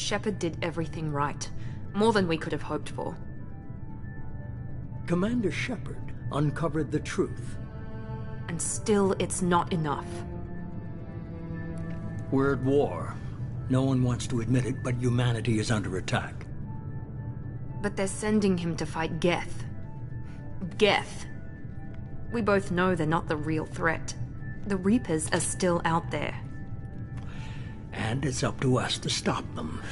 Shepard did everything right. More than we could have hoped for. Commander Shepard uncovered the truth. And still, it's not enough. We're at war. No one wants to admit it, but humanity is under attack. But they're sending him to fight Geth. Geth. We both know they're not the real threat. The Reapers are still out there. And it's up to us to stop them.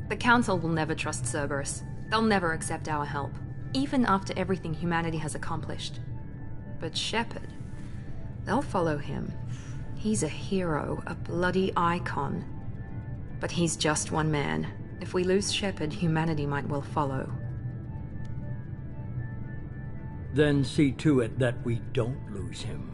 The Council will never trust Cerberus. They'll never accept our help, even after everything humanity has accomplished. But Shepard, they'll follow him. He's a hero, a bloody icon. But he's just one man. If we lose Shepard, humanity might well follow. Then see to it that we don't lose him.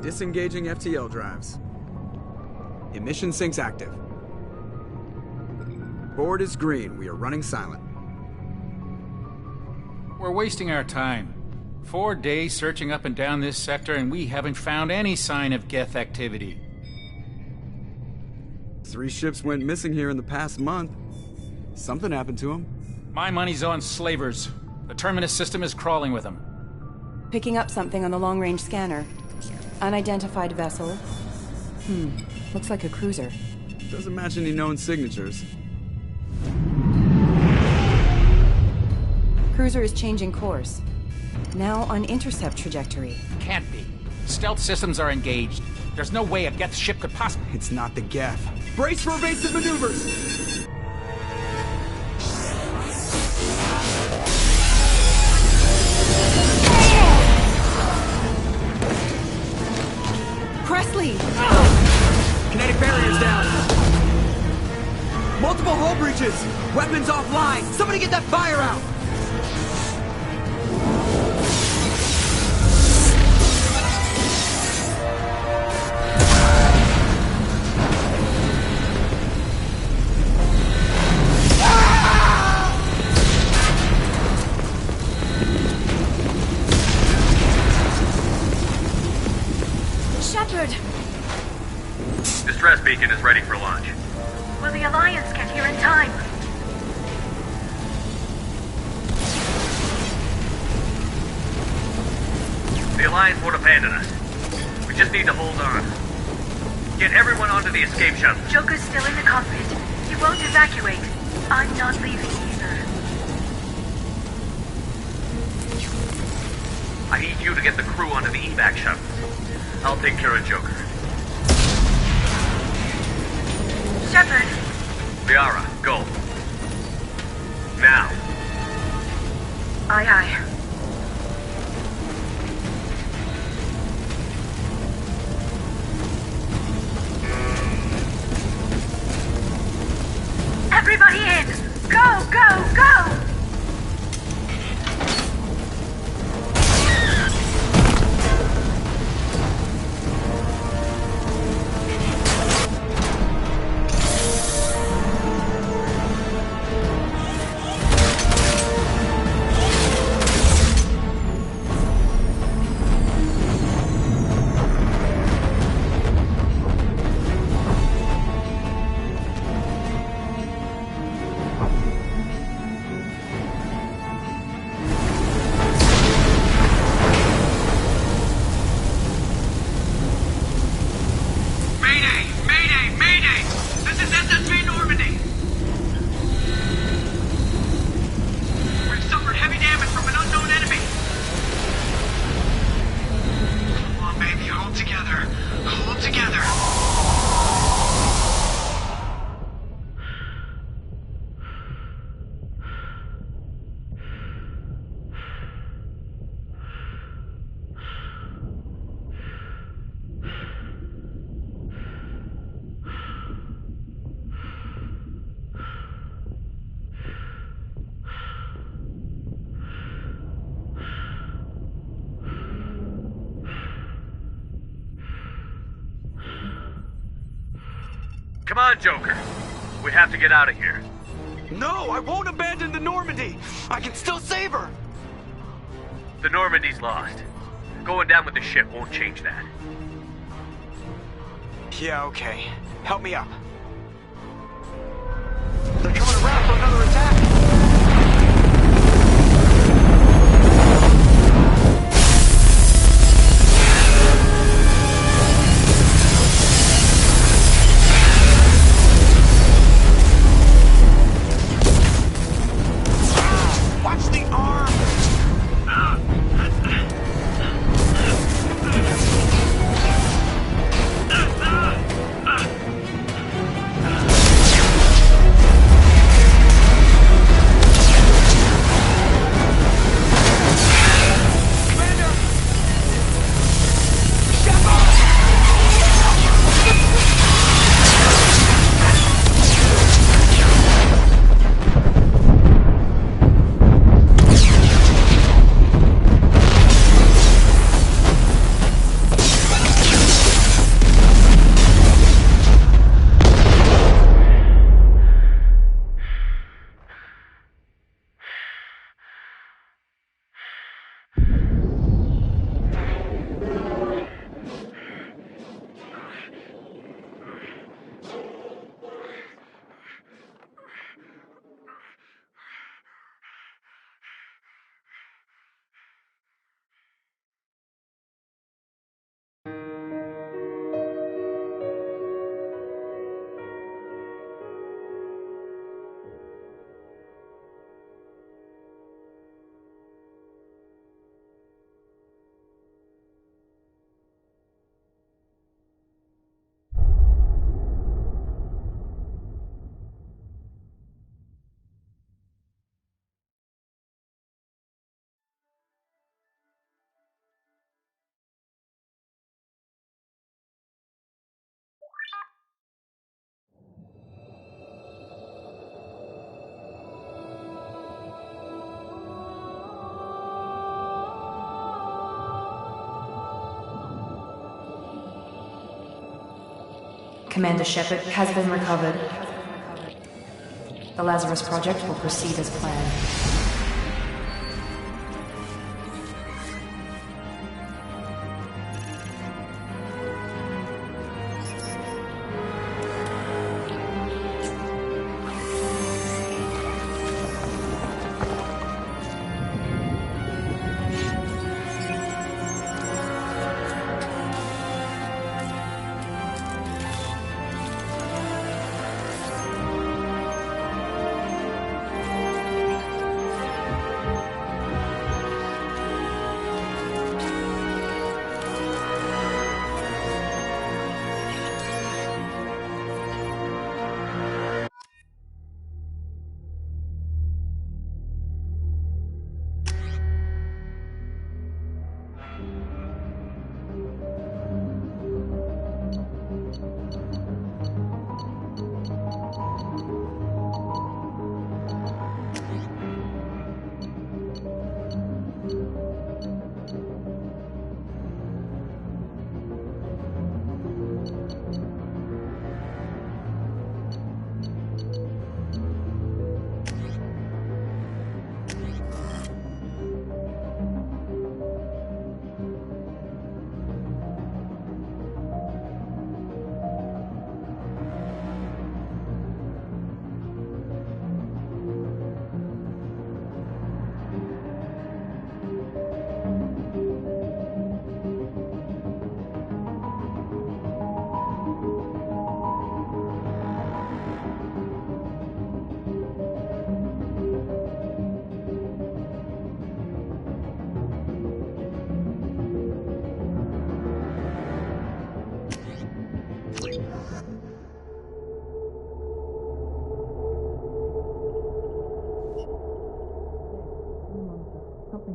Disengaging FTL drives. Emission sinks active. Board is green. We are running silent. We're wasting our time. 4 days searching up and down this sector, and we haven't found any sign of Geth activity. 3 ships went missing here in the past month. Something happened to them. My money's on slavers. The Terminus system is crawling with them. Picking up something on the long-range scanner. Unidentified vessel. Looks like a cruiser. Doesn't match any known signatures. Cruiser is changing course. Now on intercept trajectory. Can't be. Stealth systems are engaged. There's no way a Geth ship could possibly... It's not the Geth. Brace for evasive maneuvers! Presley! Kinetic barriers down! Multiple hull breaches! Weapons offline! Somebody get that fire out! Distress beacon is ready for launch. Will the Alliance get here in time? The Alliance won't abandon us. We just need to hold on. Get everyone onto the escape shuttle. Joker's still in the cockpit. He won't evacuate. I'm not leaving either. I need you to get the crew onto the evac shuttle. I'll take care of Joker. Shepard! Liara, go. Now. Aye, aye. Everybody in! Go, go, go! Come on, Joker. We have to get out of here. No, I won't abandon the Normandy. I can still save her. The Normandy's lost. Going down with the ship won't change that. Yeah, okay. Help me up. They're coming around for another attack. Commander Shepard has been recovered. The Lazarus Project will proceed as planned.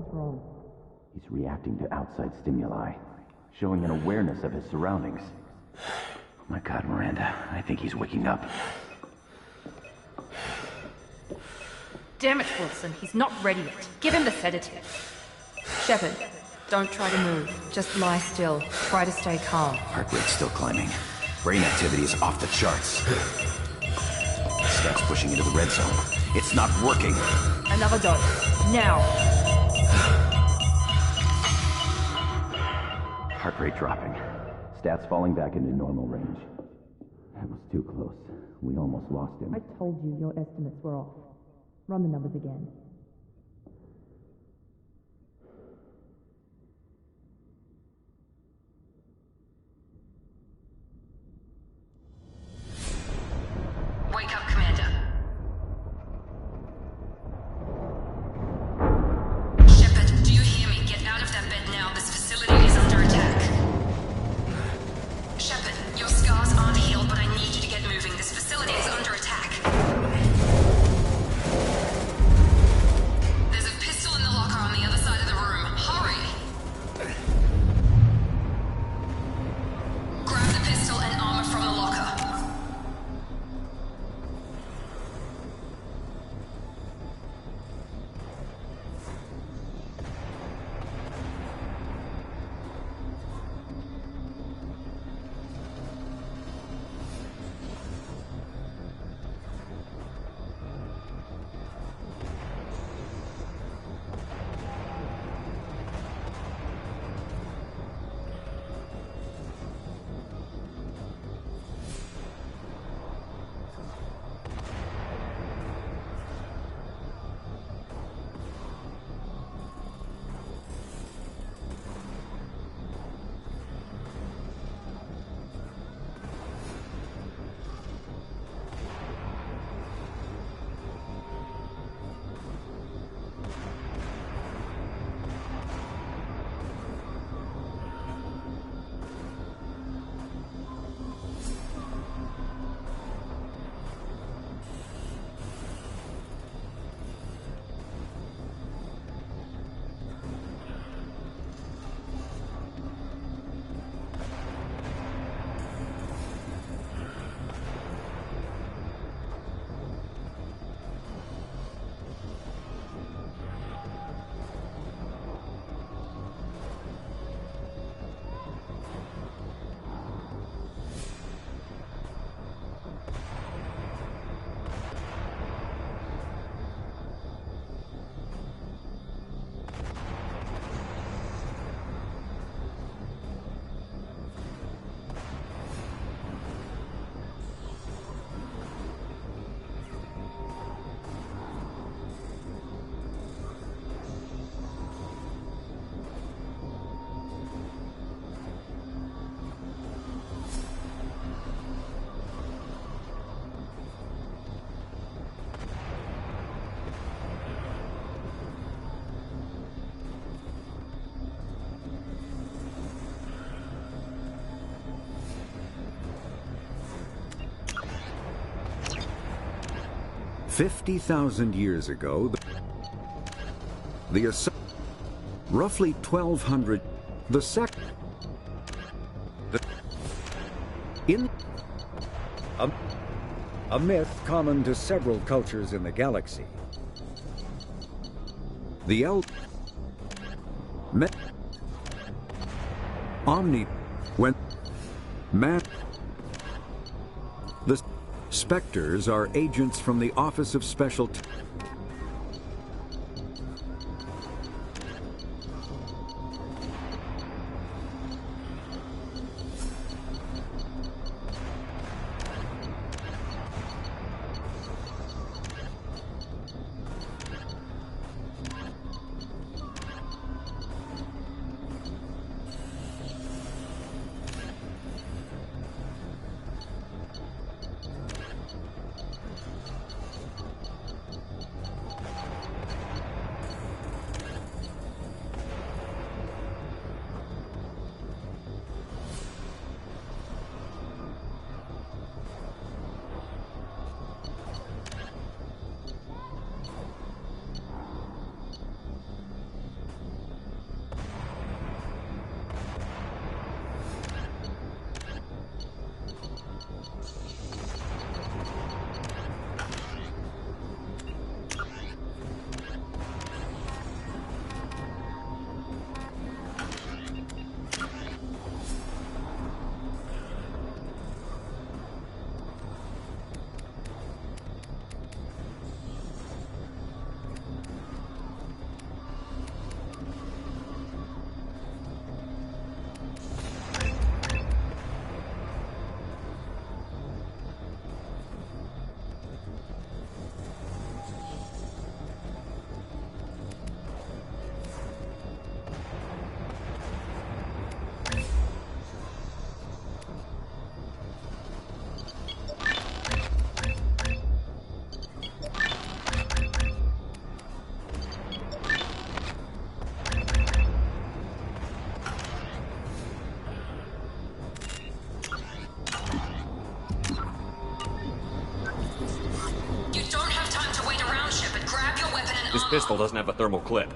Something's wrong. He's reacting to outside stimuli, showing an awareness of his surroundings. Oh my God, Miranda, I think he's waking up. Damn it, Wilson, he's not ready yet. Give him the sedative. Shepard, don't try to move. Just lie still. Try to stay calm. Heart rate's still climbing. Brain activity is off the charts. Scout's pushing into the red zone. It's not working. Another dose. Now. Heart rate dropping. Stats falling back into normal range. That was too close. We almost lost him. I told you your estimates were off. Run the numbers again. Wake up, Commander. Shepard, do you hear me? Get out of that bed now. This facility is under attack. Shepard, your scars aren't healed, but I need you to get moving. This facility is under attack. There's a pistol in the locker on the other side of the room. Hurry! Grab the pistol and armor from the locker. $50,000 ago, roughly 1,200, a myth common to several cultures in the galaxy. The Omni, when man, the Spectres are agents from the Office of Special pistol doesn't have a thermal clip.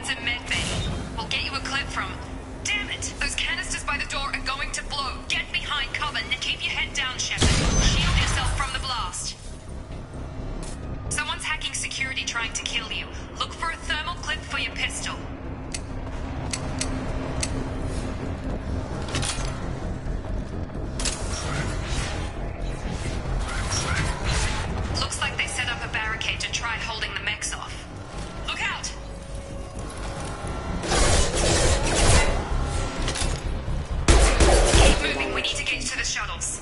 It's a medbay. We'll get you a clip from... Damn it! Those canisters by the door are going to blow. Get behind cover and keep your head down, Shepard. Shield yourself from the blast. Someone's hacking security trying to kill you. Look for a thermal clip for your pistol. Looks like they set up a barricade to try holding the mechs off. Look out! Keep moving, we need to get to the shuttles.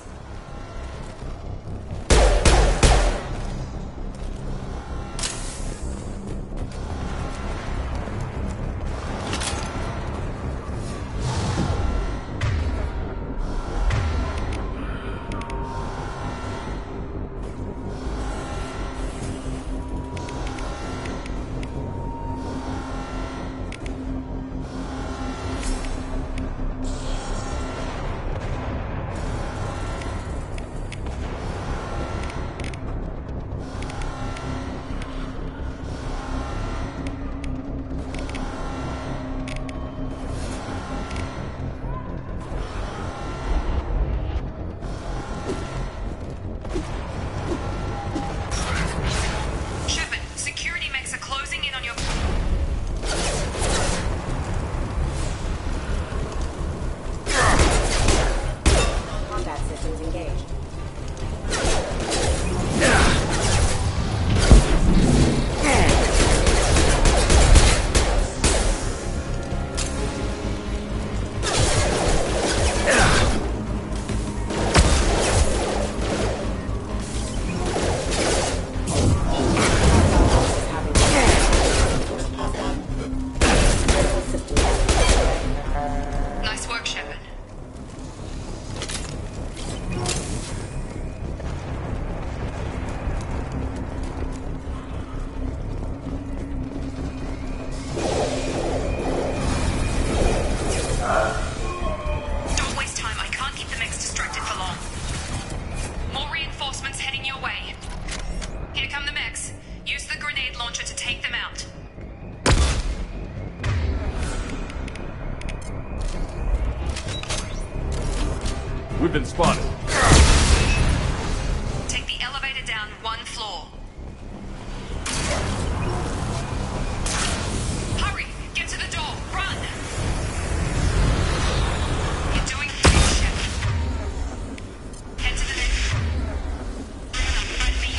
We've been spotted. Take the elevator down one floor. Hurry! Get to the door! Run! You're doing great, Shep. Head to the next. Right me.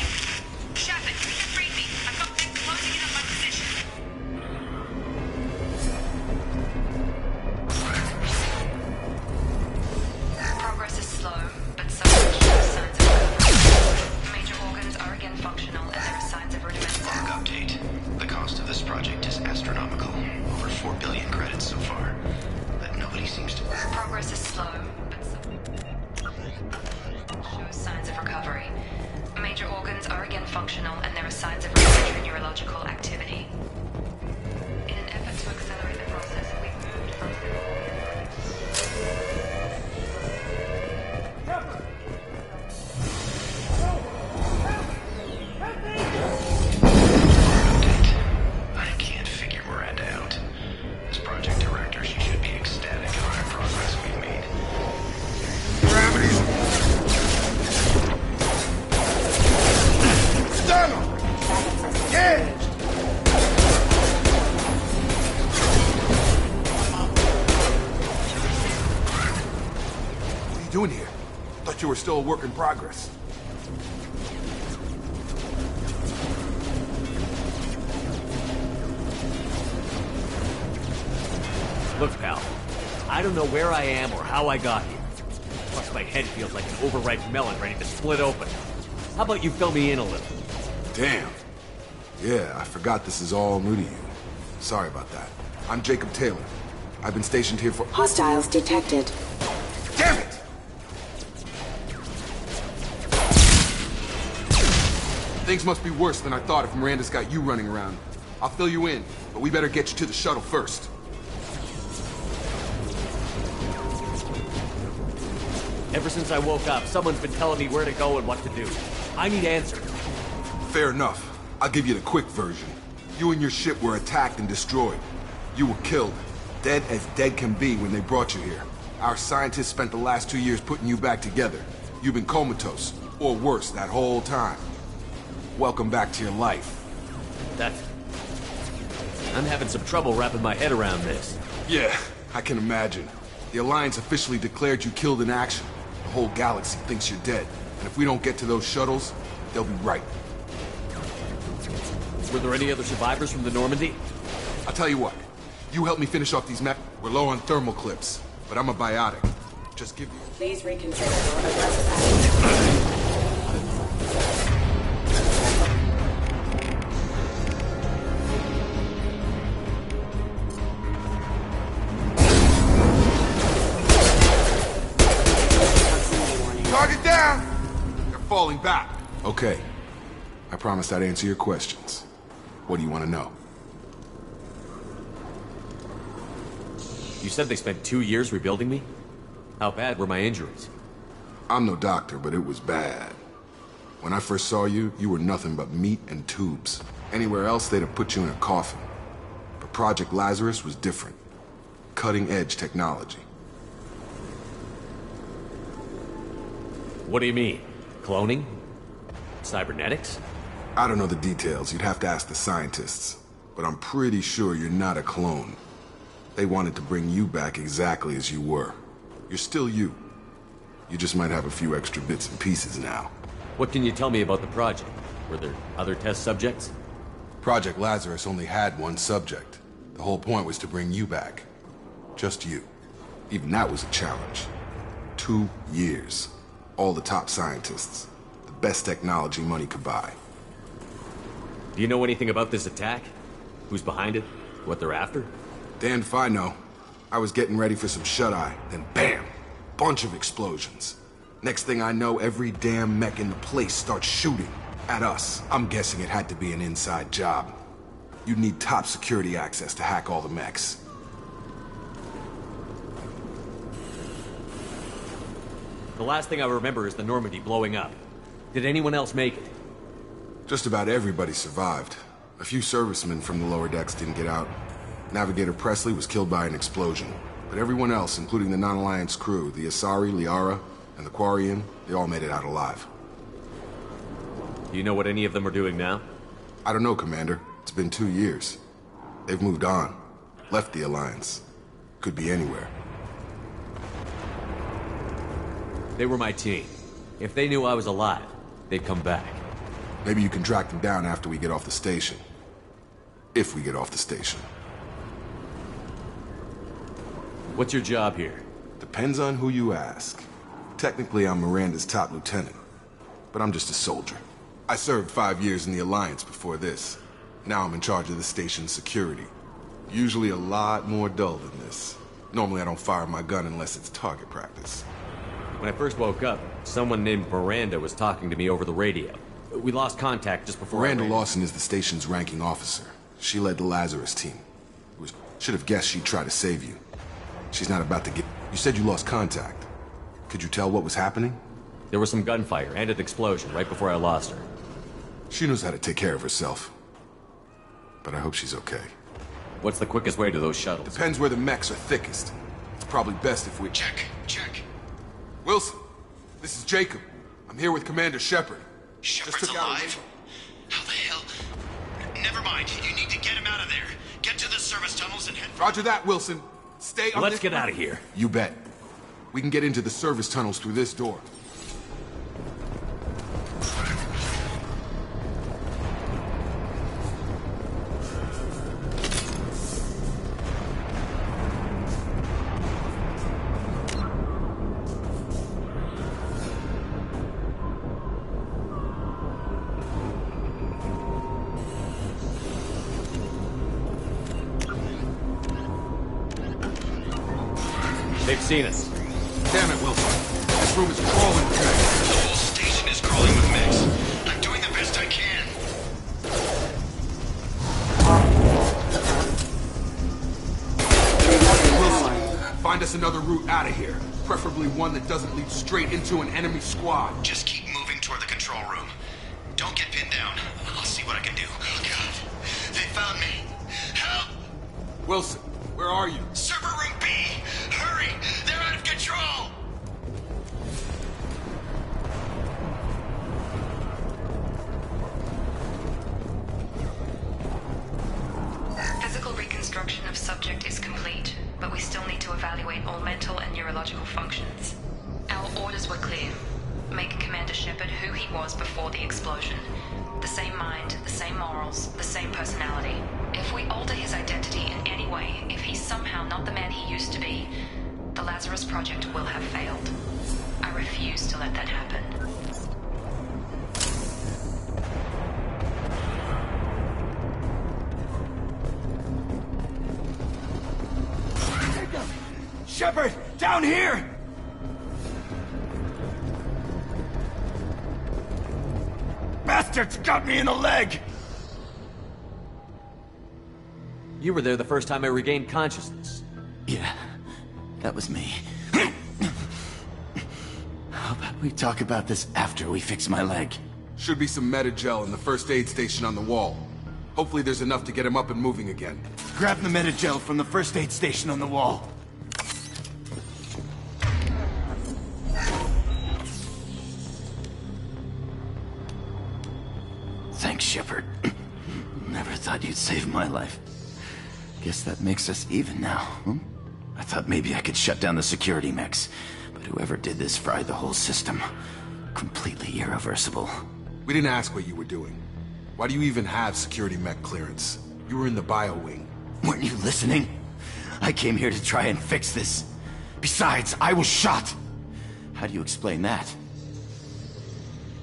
Shepard, read me. I've got things closing in on my position. Progress is slow, but some show signs of recovery. Major organs are again functional, and there are signs of rudimental. Log update. The cost of this project is astronomical. Over 4 billion credits so far. But nobody seems to... Progress is slow, but some show signs of recovery. Major organs are again functional, and there are signs of rudimentary neurological activity. In an effort to accelerate the process, we've moved from... I can't figure Miranda out. As project director, she should be ecstatic at the progress we've made. Gravity! Stun him! Yeah! What are you doing here? Thought you were still a work in progress. Look, pal, I don't know where I am or how I got here. Plus, my head feels like an overripe melon ready to split open. How about you fill me in a little? Damn. Yeah, I forgot this is all new to you. Sorry about that. I'm Jacob Taylor. I've been stationed here for... Hostiles detected. Damn it! Things must be worse than I thought if Miranda's got you running around. I'll fill you in, but we better get you to the shuttle first. Ever since I woke up, someone's been telling me where to go and what to do. I need answers. Fair enough. I'll give you the quick version. You and your ship were attacked and destroyed. You were killed. Dead as dead can be when they brought you here. Our scientists spent the last 2 years putting you back together. You've been comatose, or worse, that whole time. Welcome back to your life. I'm having some trouble wrapping my head around this. Yeah, I can imagine. The Alliance officially declared you killed in action. The whole galaxy thinks you're dead. And if we don't get to those shuttles, they'll be right. Were there any other survivors from the Normandy? I'll tell you what. You help me finish off these maps. We're low on thermal clips, but I'm a biotic. Just give me... Please reconsider your aggressive attitude. Target down! They're falling back. Okay. I promised I'd answer your questions. What do you want to know? You said they spent 2 years rebuilding me? How bad were my injuries? I'm no doctor, but it was bad. When I first saw you, you were nothing but meat and tubes. Anywhere else, they'd have put you in a coffin. But Project Lazarus was different. Cutting-edge technology. What do you mean? Cloning? Cybernetics? I don't know the details. You'd have to ask the scientists. But I'm pretty sure you're not a clone. They wanted to bring you back exactly as you were. You're still you. You just might have a few extra bits and pieces now. What can you tell me about the project? Were there other test subjects? Project Lazarus only had one subject. The whole point was to bring you back. Just you. Even that was a challenge. 2 years. All the top scientists. The best technology money could buy. Do you know anything about this attack? Who's behind it? What they're after? Damned if I know. I was getting ready for some shut-eye, then bam! Bunch of explosions. Next thing I know, every damn mech in the place starts shooting at us. I'm guessing it had to be an inside job. You'd need top security access to hack all the mechs. The last thing I remember is the Normandy blowing up. Did anyone else make it? Just about everybody survived. A few servicemen from the lower decks didn't get out. Navigator Presley was killed by an explosion. But everyone else, including the non-Alliance crew, the Asari, Liara, and the Quarian, they all made it out alive. Do you know what any of them are doing now? I don't know, Commander. It's been 2 years. They've moved on. Left the Alliance. Could be anywhere. They were my team. If they knew I was alive, they'd come back. Maybe you can track them down after we get off the station. If we get off the station. What's your job here? Depends on who you ask. Technically, I'm Miranda's top lieutenant. But I'm just a soldier. I served 5 years in the Alliance before this. Now I'm in charge of the station's security. Usually a lot more dull than this. Normally I don't fire my gun unless it's target practice. When I first woke up, someone named Miranda was talking to me over the radio. We lost contact just before Miranda Lawson is the station's ranking officer. She led the Lazarus team. Should have guessed she'd try to save you. She's not about to get... You said you lost contact. Could you tell what was happening? There was some gunfire and an explosion right before I lost her. She knows how to take care of herself. But I hope she's okay. What's the quickest way to those shuttles? Depends where the mechs are thickest. It's probably best if we... Check. Wilson, this is Jacob. I'm here with Commander Shepard. Shepard's alive? How the hell? Never mind. You need to get him out of there. Get to the service tunnels and head... Roger that, Wilson. Stay on Let's get out of here. You bet. We can get into the service tunnels through this door. They've seen us. Damn it, Wilson. This room is crawling with mechs. The whole station is crawling with mechs. I'm doing the best I can. Wilson, find us another route out of here. Preferably one that doesn't lead straight into an enemy squad. Just keep moving toward the control room. Don't get pinned down. I'll see what I can do. Oh, God. They found me. Help! Wilson, Where are you? Server room B! Hurry! They're out of control! Physical reconstruction of subject is complete, but we still need to evaluate all mental and neurological functions. Our orders were clear. Make Commander Shepard who he was before the explosion. The same mind, the same morals, the same personality. If we alter his identity in any way, if he's somehow not the man he used to be, the Lazarus Project will have failed. I refuse to let that happen. Shepard! Down here! Bastards got me in the leg! You were there the first time I regained consciousness. Yeah, that was me. How about we talk about this after we fix my leg? Should be some Metagel in the first aid station on the wall. Hopefully there's enough to get him up and moving again. Grab the Metagel from the first aid station on the wall. Thanks, Shepard. Never thought you'd save my life. Guess that makes us even now, hmm? I thought maybe I could shut down the security mechs, but whoever did this fried the whole system. Completely irreversible. We didn't ask what you were doing. Why do you even have security mech clearance? You were in the bio wing. Weren't you listening? I came here to try and fix this. Besides, I was shot. How do you explain that?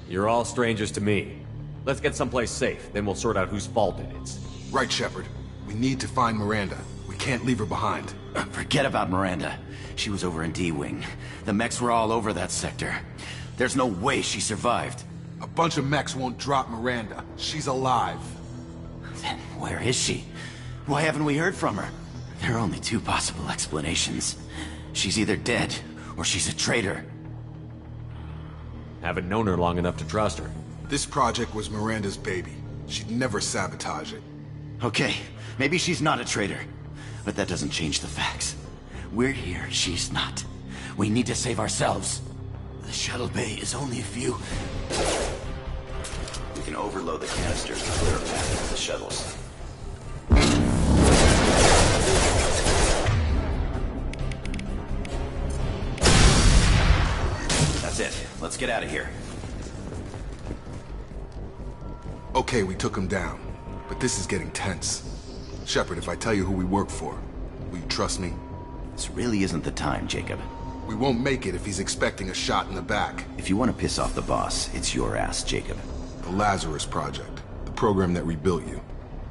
You're all strangers to me. Let's get someplace safe, then we'll sort out whose fault it is. Right, Shepard. We need to find Miranda. We can't leave her behind. Forget about Miranda. She was over in D-Wing. The mechs were all over that sector. There's no way she survived. A bunch of mechs won't drop Miranda. She's alive. Then where is she? Why haven't we heard from her? There are only two possible explanations. She's either dead, or she's a traitor. Haven't known her long enough to trust her. This project was Miranda's baby. She'd never sabotage it. Okay, maybe she's not a traitor. But that doesn't change the facts. We're here, she's not. We need to save ourselves. The shuttle bay is only a few... We can overload the canisters to clear a path to the shuttles. That's it. Let's get out of here. Okay, we took him down. But this is getting tense. Shepard, if I tell you who we work for, will you trust me? This really isn't the time, Jacob. We won't make it if he's expecting a shot in the back. If you want to piss off the boss, it's your ass, Jacob. The Lazarus Project. The program that rebuilt you.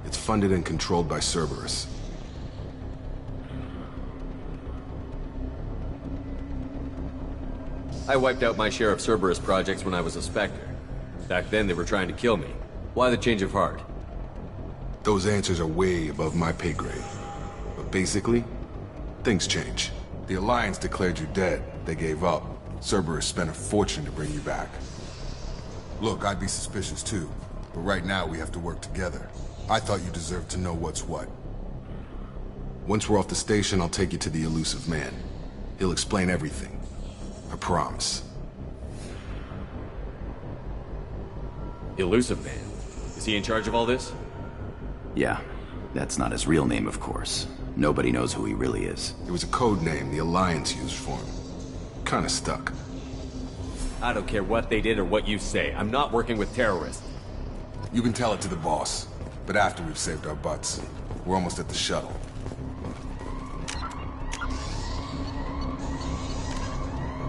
It's funded and controlled by Cerberus. I wiped out my share of Cerberus projects when I was a Spectre. Back then, they were trying to kill me. Why the change of heart? Those answers are way above my pay grade. But basically, things change. The Alliance declared you dead. They gave up. Cerberus spent a fortune to bring you back. Look, I'd be suspicious too. But right now, we have to work together. I thought you deserved to know what's what. Once we're off the station, I'll take you to the elusive man. He'll explain everything. I promise. Elusive Man? Is he in charge of all this? Yeah. That's not his real name, of course. Nobody knows who he really is. It was a code name the Alliance used for him. Kinda stuck. I don't care what they did or what you say. I'm not working with terrorists. You can tell it to the boss. But after we've saved our butts. We're almost at the shuttle.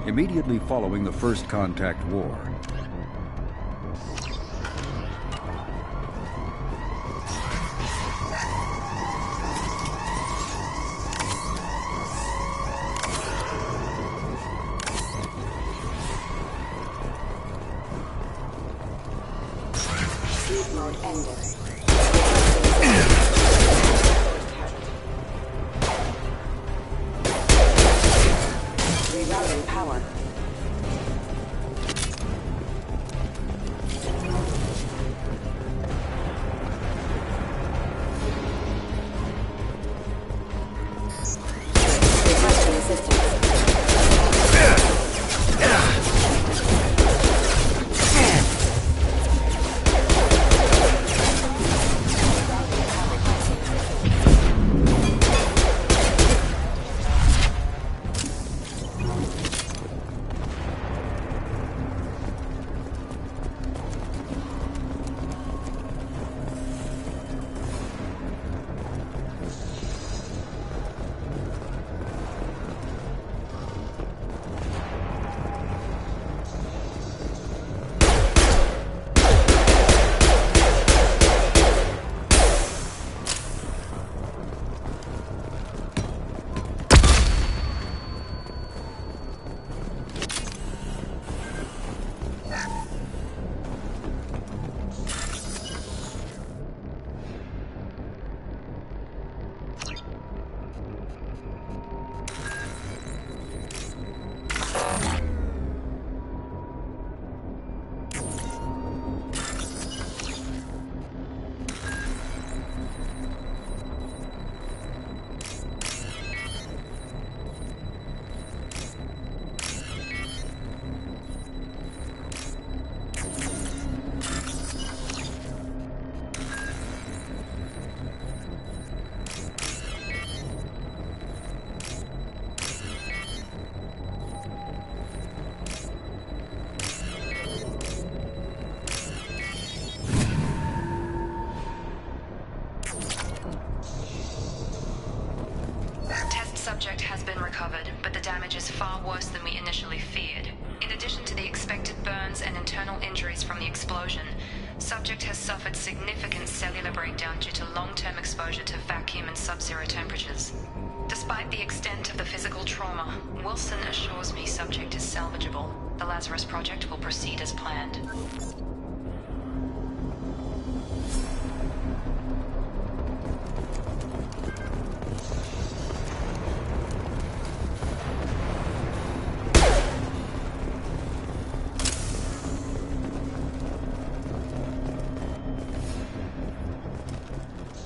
Immediately following the First Contact War, damage is far worse than we initially feared. In addition to the expected burns and internal injuries from the explosion, subject has suffered significant cellular breakdown due to long-term exposure to vacuum and sub-zero temperatures. Despite the extent of the physical trauma, Wilson assures me subject is salvageable. The Lazarus Project will proceed as planned.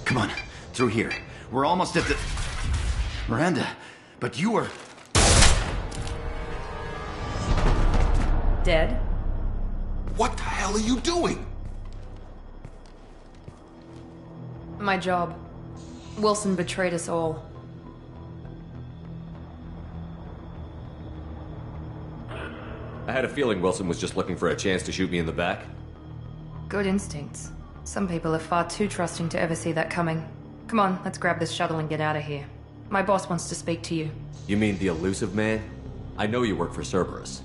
Come on, through here. We're almost at the... Miranda, but you were... Dead? What the hell are you doing? My job. Wilson betrayed us all. I had a feeling Wilson was just looking for a chance to shoot me in the back. Good instincts. Some people are far too trusting to ever see that coming. Come on, let's grab this shuttle and get out of here. My boss wants to speak to you. You mean the elusive man? I know you work for Cerberus.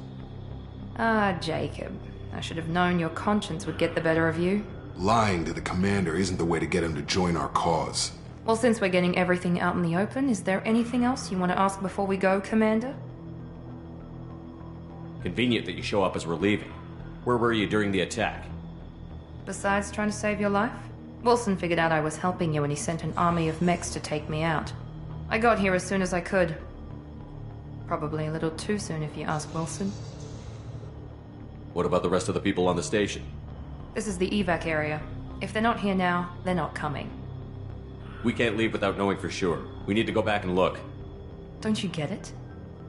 Ah, Jacob. I should have known your conscience would get the better of you. Lying to the commander isn't the way to get him to join our cause. Well, since we're getting everything out in the open, is there anything else you want to ask before we go, Commander? Convenient that you show up as we're leaving. Where were you during the attack? Besides trying to save your life? Wilson figured out I was helping you and he sent an army of mechs to take me out. I got here as soon as I could. Probably a little too soon if you ask Wilson. What about the rest of the people on the station? This is the evac area. If they're not here now, they're not coming. We can't leave without knowing for sure. We need to go back and look. Don't you get it?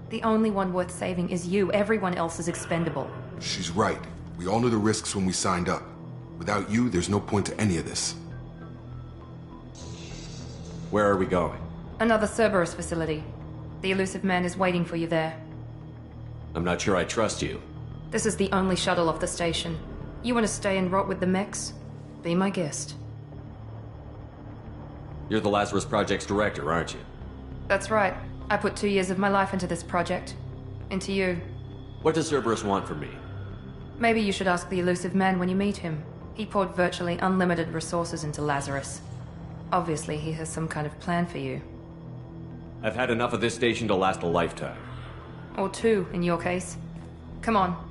The only one worth saving is you. Everyone else is expendable. She's right. We all knew the risks when we signed up. Without you, there's no point to any of this. Where are we going? Another Cerberus facility. The elusive man is waiting for you there. I'm not sure I trust you. This is the only shuttle off the station. You want to stay and rot with the mechs? Be my guest. You're the Lazarus Project's director, aren't you? That's right. I put 2 years of my life into this project. Into you. What does Cerberus want from me? Maybe you should ask the elusive man when you meet him. He poured virtually unlimited resources into Lazarus. Obviously, he has some kind of plan for you. I've had enough of this station to last a lifetime. Or 2, in your case. Come on.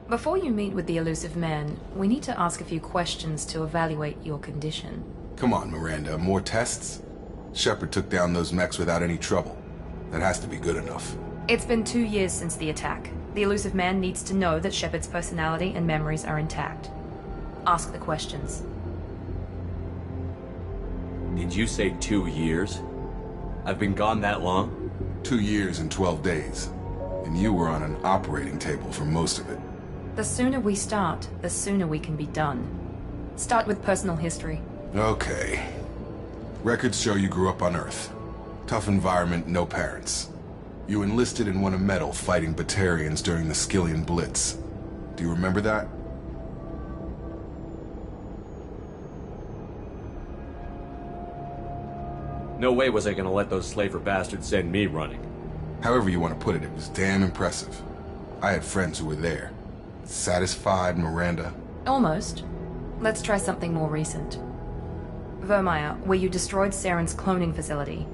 Before you meet with the elusive man, we need to ask a few questions to evaluate your condition. Come on, Miranda, more tests? Shepard took down those mechs without any trouble. That has to be good enough. It's been 2 years since the attack. The elusive man needs to know that Shepard's personality and memories are intact. Ask the questions. Did you say 2 years? I've been gone that long? 2 years and 12 days. And you were on an operating table for most of it. The sooner we start, the sooner we can be done. Start with personal history. Okay. Records show you grew up on Earth. Tough environment, no parents. You enlisted and won a medal fighting Batarians during the Skillian Blitz. Do you remember that? No way was I gonna let those slaver bastards send me running. However you want to put it, it was damn impressive. I had friends who were there. Satisfied, Miranda? Almost. Let's try something more recent. Vermeer, where you destroyed Saren's cloning facility.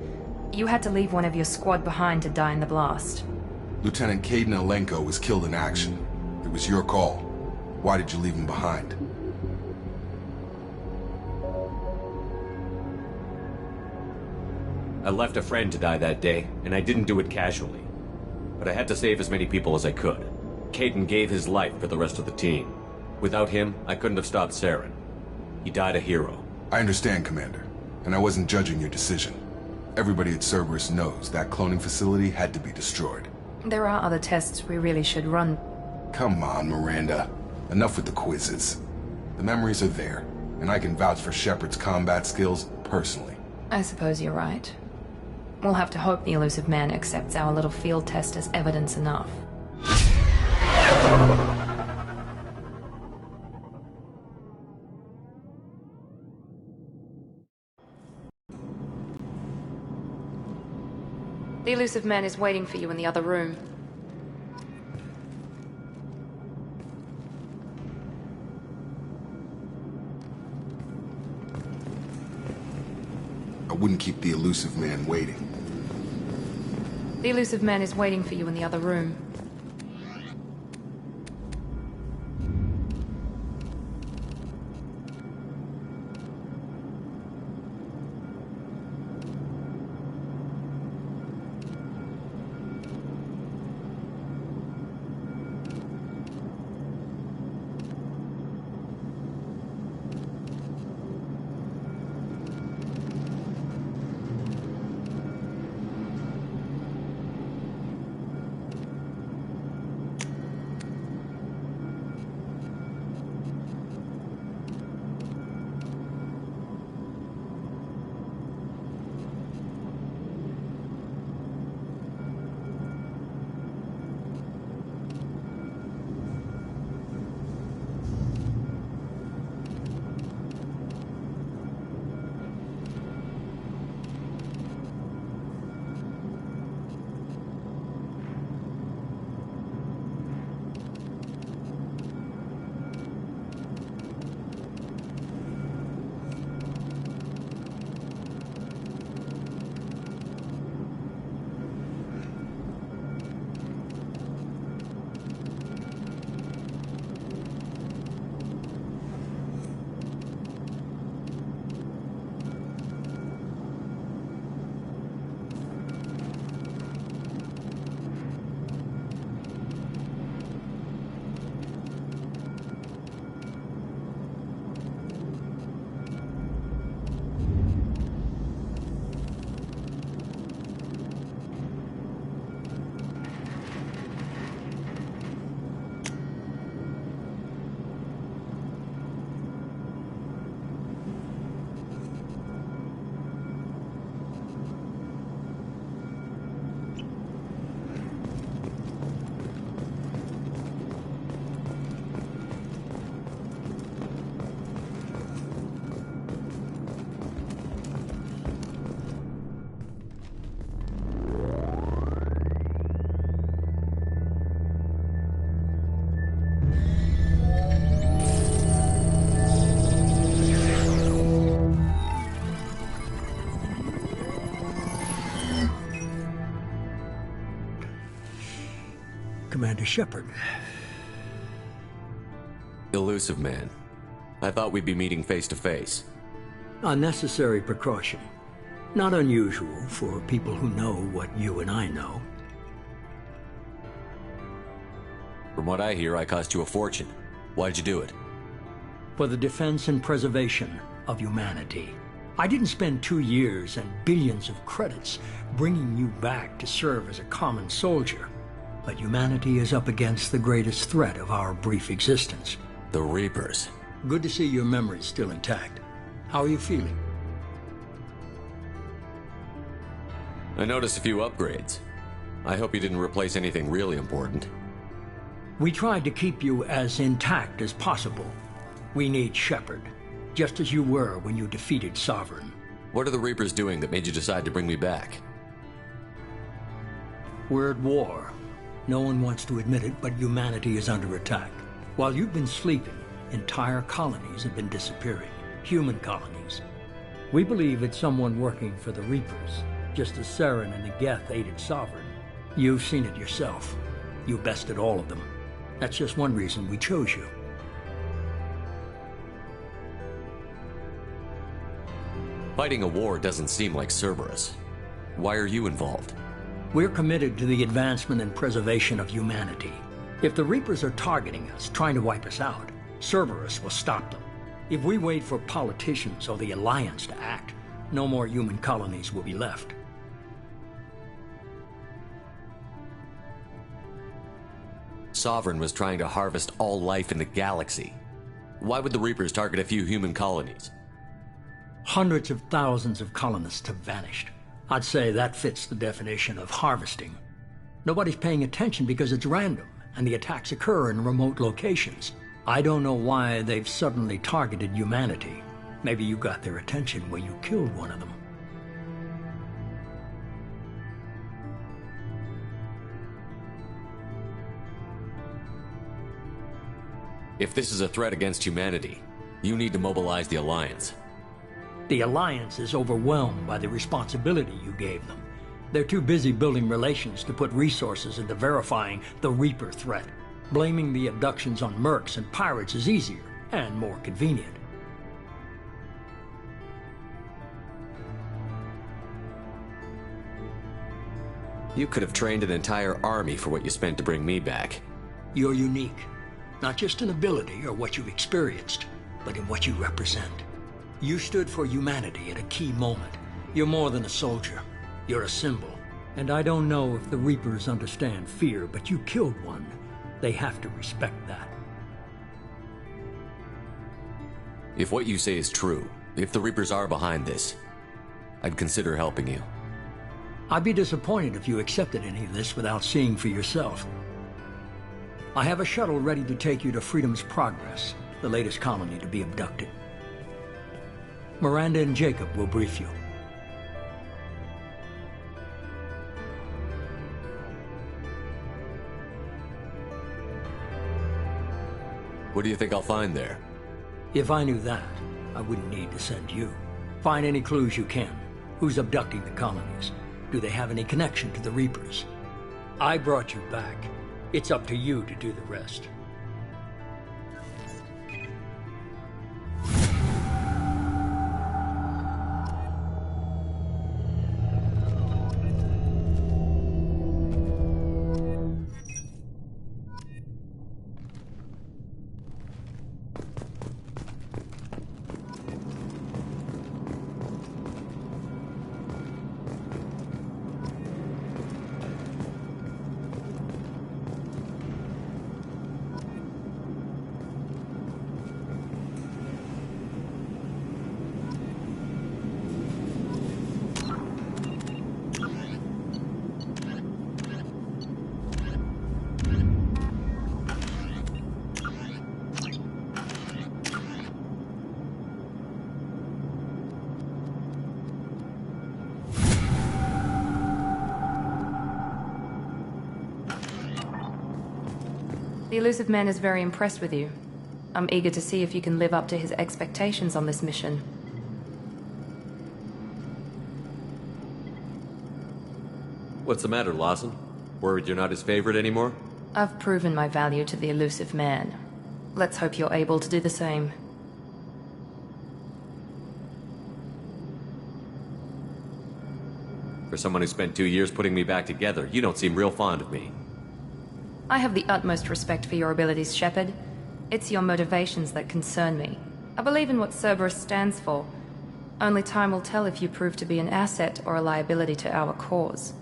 You had to leave one of your squad behind to die in the blast. Lieutenant Caden Alenko was killed in action. It was your call. Why did you leave him behind? I left a friend to die that day, and I didn't do it casually. But I had to save as many people as I could. Caden gave his life for the rest of the team. Without him, I couldn't have stopped Saren. He died a hero. I understand, Commander, and I wasn't judging your decision. Everybody at Cerberus knows that cloning facility had to be destroyed. There are other tests we really should run. Come on, Miranda. Enough with the quizzes. The memories are there, and I can vouch for Shepard's combat skills personally. I suppose you're right. We'll have to hope the elusive man accepts our little field test as evidence enough. The elusive man is waiting for you in the other room. I wouldn't keep the elusive man waiting. The elusive man is waiting for you in the other room. Commander Shepard. Elusive man. I thought we'd be meeting face to face. Unnecessary precaution. Not unusual for people who know what you and I know. From what I hear, I cost you a fortune. Why'd you do it? For the defense and preservation of humanity. I didn't spend 2 years and billions of credits bringing you back to serve as a common soldier. But humanity is up against the greatest threat of our brief existence. The Reapers. Good to see your memory's still intact. How are you feeling? I noticed a few upgrades. I hope you didn't replace anything really important. We tried to keep you as intact as possible. We need Shepard, just as you were when you defeated Sovereign. What are the Reapers doing that made you decide to bring me back? We're at war. No one wants to admit it, but humanity is under attack. While you've been sleeping, entire colonies have been disappearing. Human colonies. We believe it's someone working for the Reapers, just as Saren and the Geth aided Sovereign. You've seen it yourself. You bested all of them. That's just one reason we chose you. Fighting a war doesn't seem like Cerberus. Why are you involved? We're committed to the advancement and preservation of humanity. If the Reapers are targeting us, trying to wipe us out, Cerberus will stop them. If we wait for politicians or the Alliance to act, no more human colonies will be left. Sovereign was trying to harvest all life in the galaxy. Why would the Reapers target a few human colonies? Hundreds of thousands of colonists have vanished. I'd say that fits the definition of harvesting. Nobody's paying attention because it's random, and the attacks occur in remote locations. I don't know why they've suddenly targeted humanity. Maybe you got their attention when you killed one of them. If this is a threat against humanity, you need to mobilize the Alliance. The Alliance is overwhelmed by the responsibility you gave them. They're too busy building relations to put resources into verifying the Reaper threat. Blaming the abductions on mercs and pirates is easier and more convenient. You could have trained an entire army for what you spent to bring me back. You're unique, not just in ability or what you've experienced, but in what you represent. You stood for humanity at a key moment. You're more than a soldier. You're a symbol. And I don't know if the Reapers understand fear, but you killed one. They have to respect that. If what you say is true, if the Reapers are behind this, I'd consider helping you. I'd be disappointed if you accepted any of this without seeing for yourself. I have a shuttle ready to take you to Freedom's Progress, the latest colony to be abducted. Miranda and Jacob will brief you. What do you think I'll find there? If I knew that, I wouldn't need to send you. Find any clues you can. Who's abducting the colonies? Do they have any connection to the Reapers? I brought you back. It's up to you to do the rest. The elusive man is very impressed with you. I'm eager to see if you can live up to his expectations on this mission. What's the matter, Lawson? Worried you're not his favorite anymore? I've proven my value to the elusive man. Let's hope you're able to do the same. For someone who spent 2 years putting me back together, you don't seem real fond of me. I have the utmost respect for your abilities, Shepard. It's your motivations that concern me. I believe in what Cerberus stands for. Only time will tell if you prove to be an asset or a liability to our cause.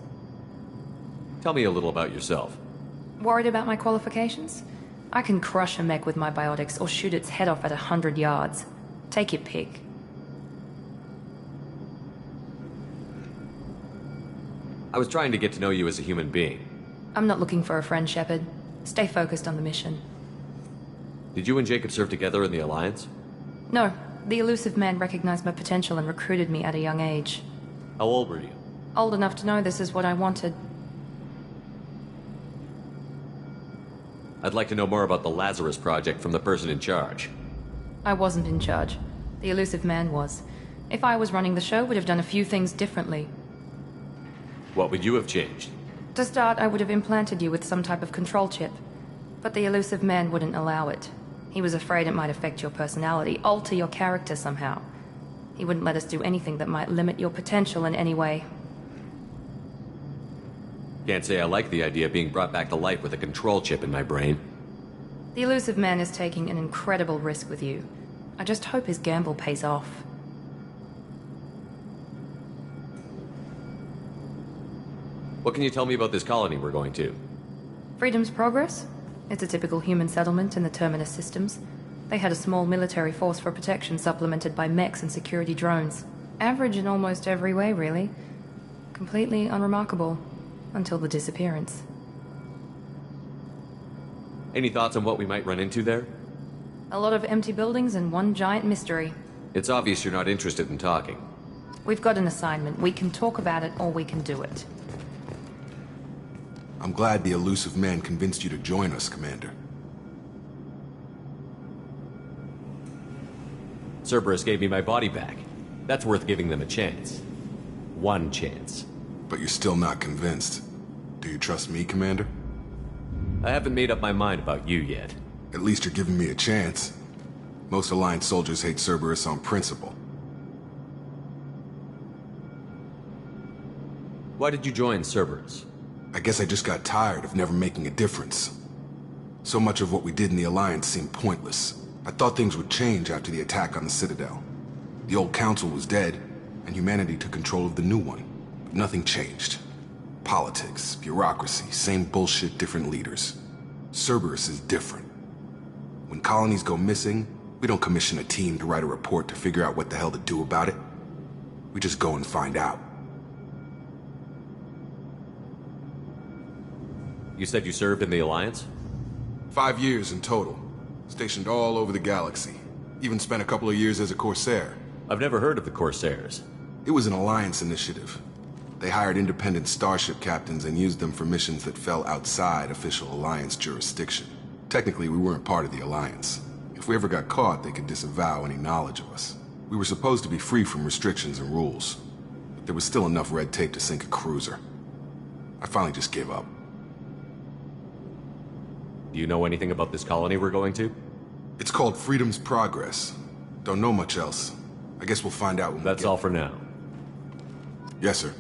Tell me a little about yourself. Worried about my qualifications? I can crush a mech with my biotics or shoot its head off at 100 yards. Take your pick. I was trying to get to know you as a human being. I'm not looking for a friend, Shepard. Stay focused on the mission. Did you and Jacob serve together in the Alliance? No. The elusive man recognized my potential and recruited me at a young age. How old were you? Old enough to know this is what I wanted. I'd like to know more about the Lazarus Project from the person in charge. I wasn't in charge. The elusive man was. If I was running the show, would have done a few things differently. What would you have changed? To start, I would have implanted you with some type of control chip. But the elusive man wouldn't allow it. He was afraid it might affect your personality, alter your character somehow. He wouldn't let us do anything that might limit your potential in any way. Can't say I like the idea of being brought back to life with a control chip in my brain. The elusive man is taking an incredible risk with you. I just hope his gamble pays off. What can you tell me about this colony we're going to? Freedom's Progress? It's a typical human settlement in the Terminus systems. They had a small military force for protection supplemented by mechs and security drones. Average in almost every way, really. Completely unremarkable. Until the disappearance. Any thoughts on what we might run into there? A lot of empty buildings and one giant mystery. It's obvious you're not interested in talking. We've got an assignment. We can talk about it, or we can do it. I'm glad the elusive man convinced you to join us, Commander. Cerberus gave me my body back. That's worth giving them a chance. One chance. But you're still not convinced. Do you trust me, Commander? I haven't made up my mind about you yet. At least you're giving me a chance. Most Alliance soldiers hate Cerberus on principle. Why did you join Cerberus? I guess I just got tired of never making a difference. So much of what we did in the Alliance seemed pointless. I thought things would change after the attack on the Citadel. The old council was dead, and humanity took control of the new one. But nothing changed. Politics, bureaucracy, same bullshit, different leaders. Cerberus is different. When colonies go missing, we don't commission a team to write a report to figure out what the hell to do about it. We just go and find out. You said you served in the Alliance? 5 years in total. Stationed all over the galaxy. Even spent a couple of years as a Corsair. I've never heard of the Corsairs. It was an Alliance initiative. They hired independent starship captains and used them for missions that fell outside official Alliance jurisdiction. Technically, we weren't part of the Alliance. If we ever got caught, they could disavow any knowledge of us. We were supposed to be free from restrictions and rules. But there was still enough red tape to sink a cruiser. I finally just gave up. Do you know anything about this colony we're going to? It's called Freedom's Progress. Don't know much else. I guess we'll find out when we get... That's all for now. Yes, sir.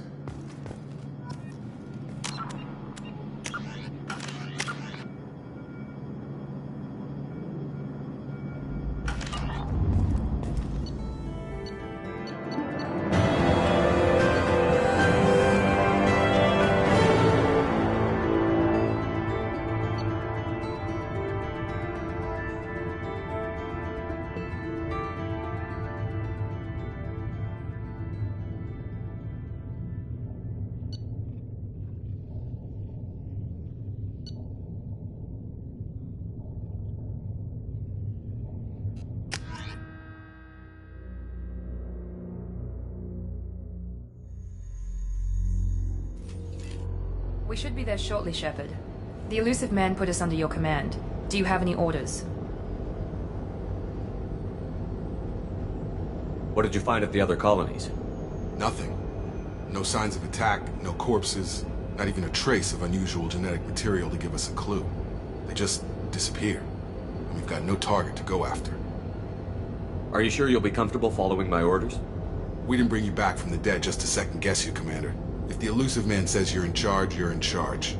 We should be there shortly, Shepard. The elusive man put us under your command. Do you have any orders? What did you find at the other colonies? Nothing. No signs of attack, no corpses, not even a trace of unusual genetic material to give us a clue. They just disappear. And we've got no target to go after. Are you sure you'll be comfortable following my orders? We didn't bring you back from the dead just to second guess you, Commander. If the elusive man says you're in charge, you're in charge.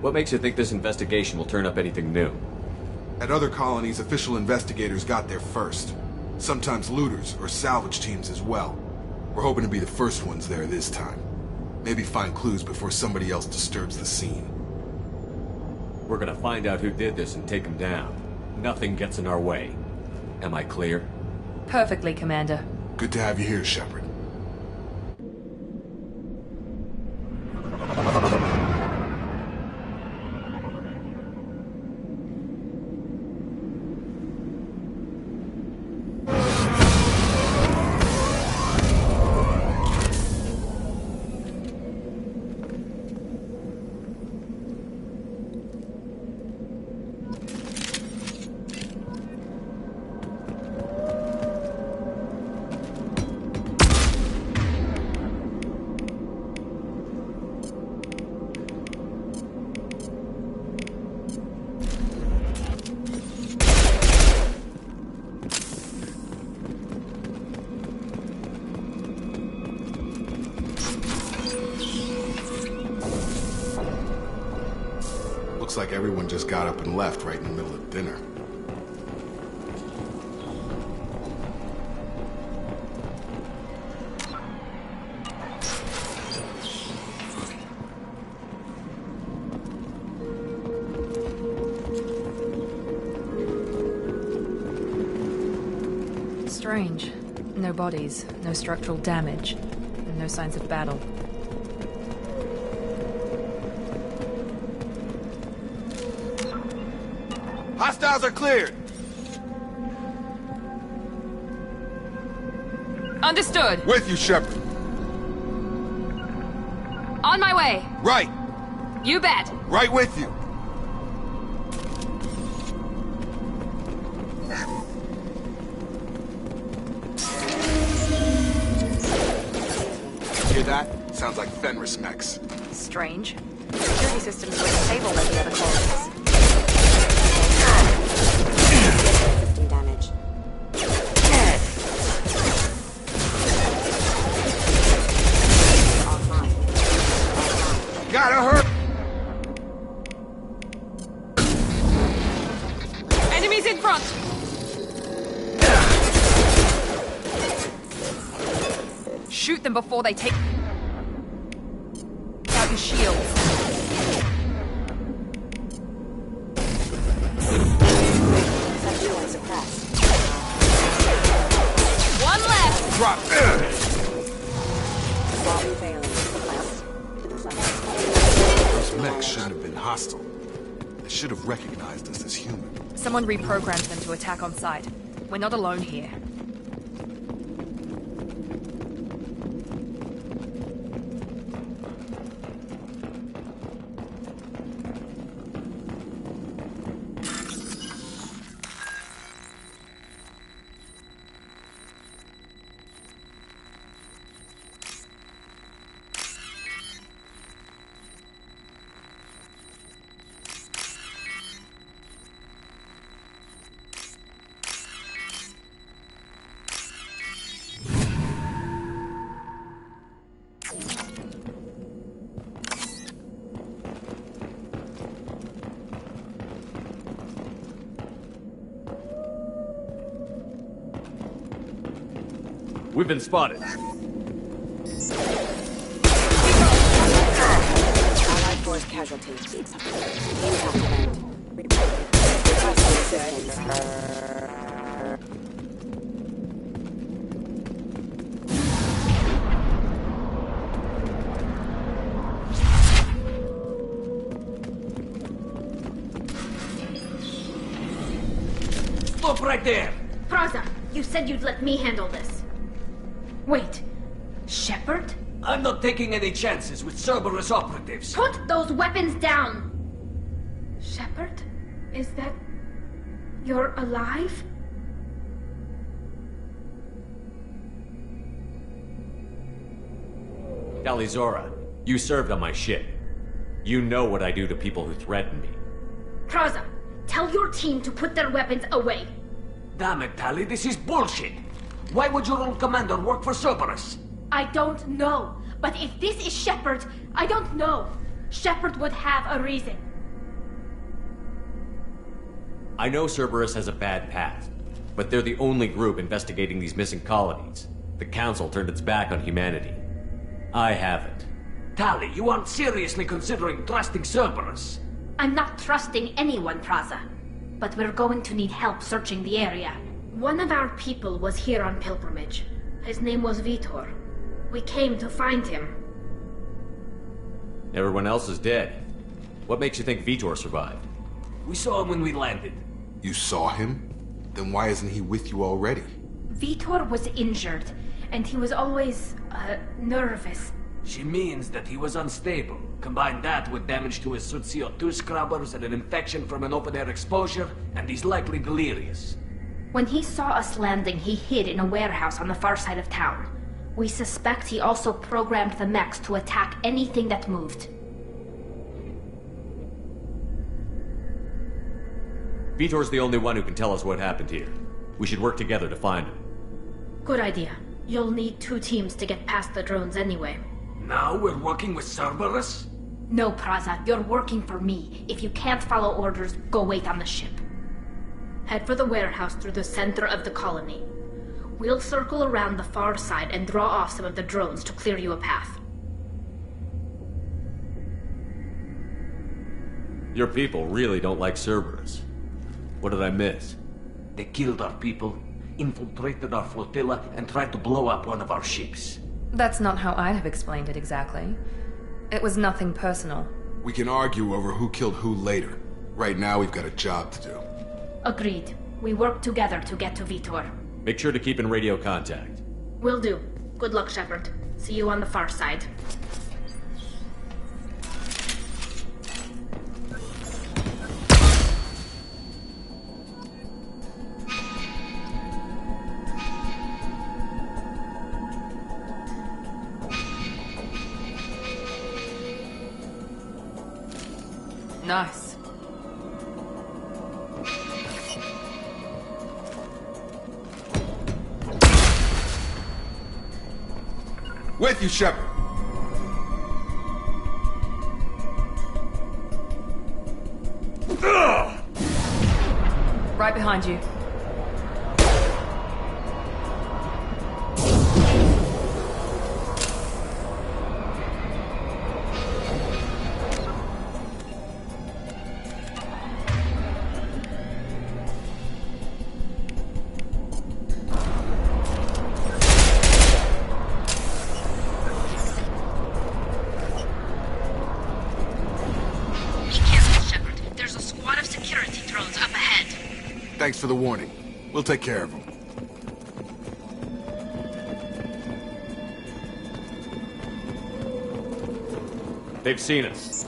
What makes you think this investigation will turn up anything new? At other colonies, official investigators got there first. Sometimes looters or salvage teams as well. We're hoping to be the first ones there this time. Maybe find clues before somebody else disturbs the scene. We're gonna find out who did this and take him down. Nothing gets in our way. Am I clear? Perfectly, Commander. Good to have you here, Shepard. Looks like everyone just got up and left right in the middle of dinner. Strange. No bodies, no structural damage, and no signs of battle. Hostiles are cleared! Understood! With you, Shepard. On my way! Right! You bet! Right with you! Hear that? Sounds like Fenris mechs. Strange. Security systems were stable at the other colonies. 15 damage. Gotta hurt! Enemies in front! Shoot them before they take out your shields. One left! Drop! Those mechs shouldn't have been hostile. They should have recognized us as human. Someone reprogrammed them to attack on sight. We're not alone here. We've been spotted. Allied force casualty. Impact event. Requesting assistance. Stop right there! Praza, you said you'd let me handle this. Wait, Shepard? I'm not taking any chances with Cerberus operatives. Put those weapons down! Shepard? Is that... you're alive? Talizora, you served on my ship. You know what I do to people who threaten me. Praza, tell your team to put their weapons away. Damn it, Tali, this is bullshit. Why would your old commander work for Cerberus? I don't know. But if this is Shepard, I don't know. Shepard would have a reason. I know Cerberus has a bad past, but they're the only group investigating these missing colonies. The Council turned its back on humanity. I haven't. Tali, you aren't seriously considering trusting Cerberus? I'm not trusting anyone, Praza. But we're going to need help searching the area. One of our people was here on pilgrimage. His name was Vitor. We came to find him. Everyone else is dead. What makes you think Vitor survived? We saw him when we landed. You saw him? Then why isn't he with you already? Vitor was injured, and he was always, nervous. She means that he was unstable. Combine that with damage to his suit CO2 scrubbers and an infection from an open-air exposure, and he's likely delirious. When he saw us landing, he hid in a warehouse on the far side of town. We suspect he also programmed the mechs to attack anything that moved. Vitor's the only one who can tell us what happened here. We should work together to find him. Good idea. You'll need 2 teams to get past the drones anyway. Now we're working with Cerberus? No, Praza, you're working for me. If you can't follow orders, go wait on the ship. Head for the warehouse through the center of the colony. We'll circle around the far side and draw off some of the drones to clear you a path. Your people really don't like Cerberus. What did I miss? They killed our people, infiltrated our flotilla and tried to blow up one of our ships. That's not how I'd have explained it exactly. It was nothing personal. We can argue over who killed who later. Right now, we've got a job to do. Agreed. We work together to get to Vitor. Make sure to keep in radio contact. Will do. Good luck, Shepard. See you on the far side. Nice. With you, Shepard. Right behind you. Thanks for the warning. We'll take care of them. They've seen us.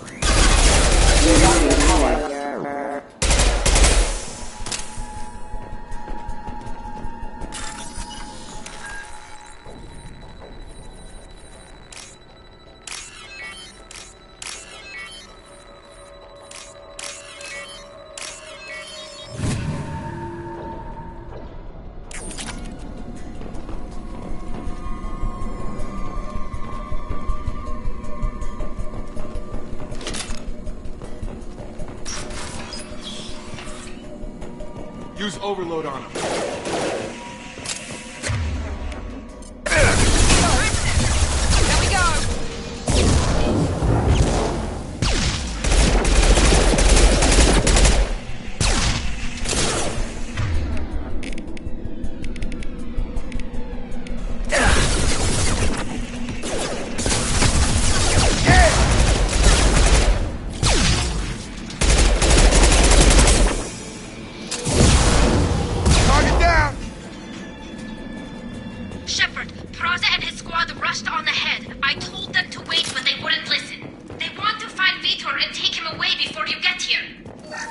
Use overload on him.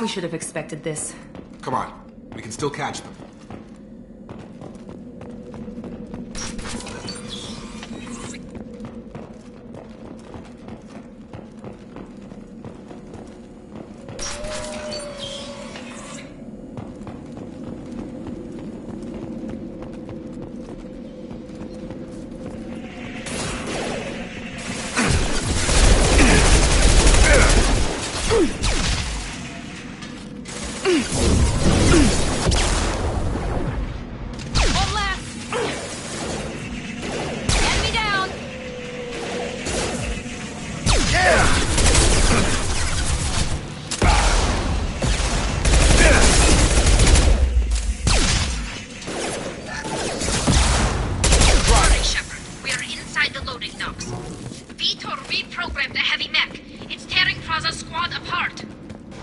We should have expected this. Come on. We can still catch them.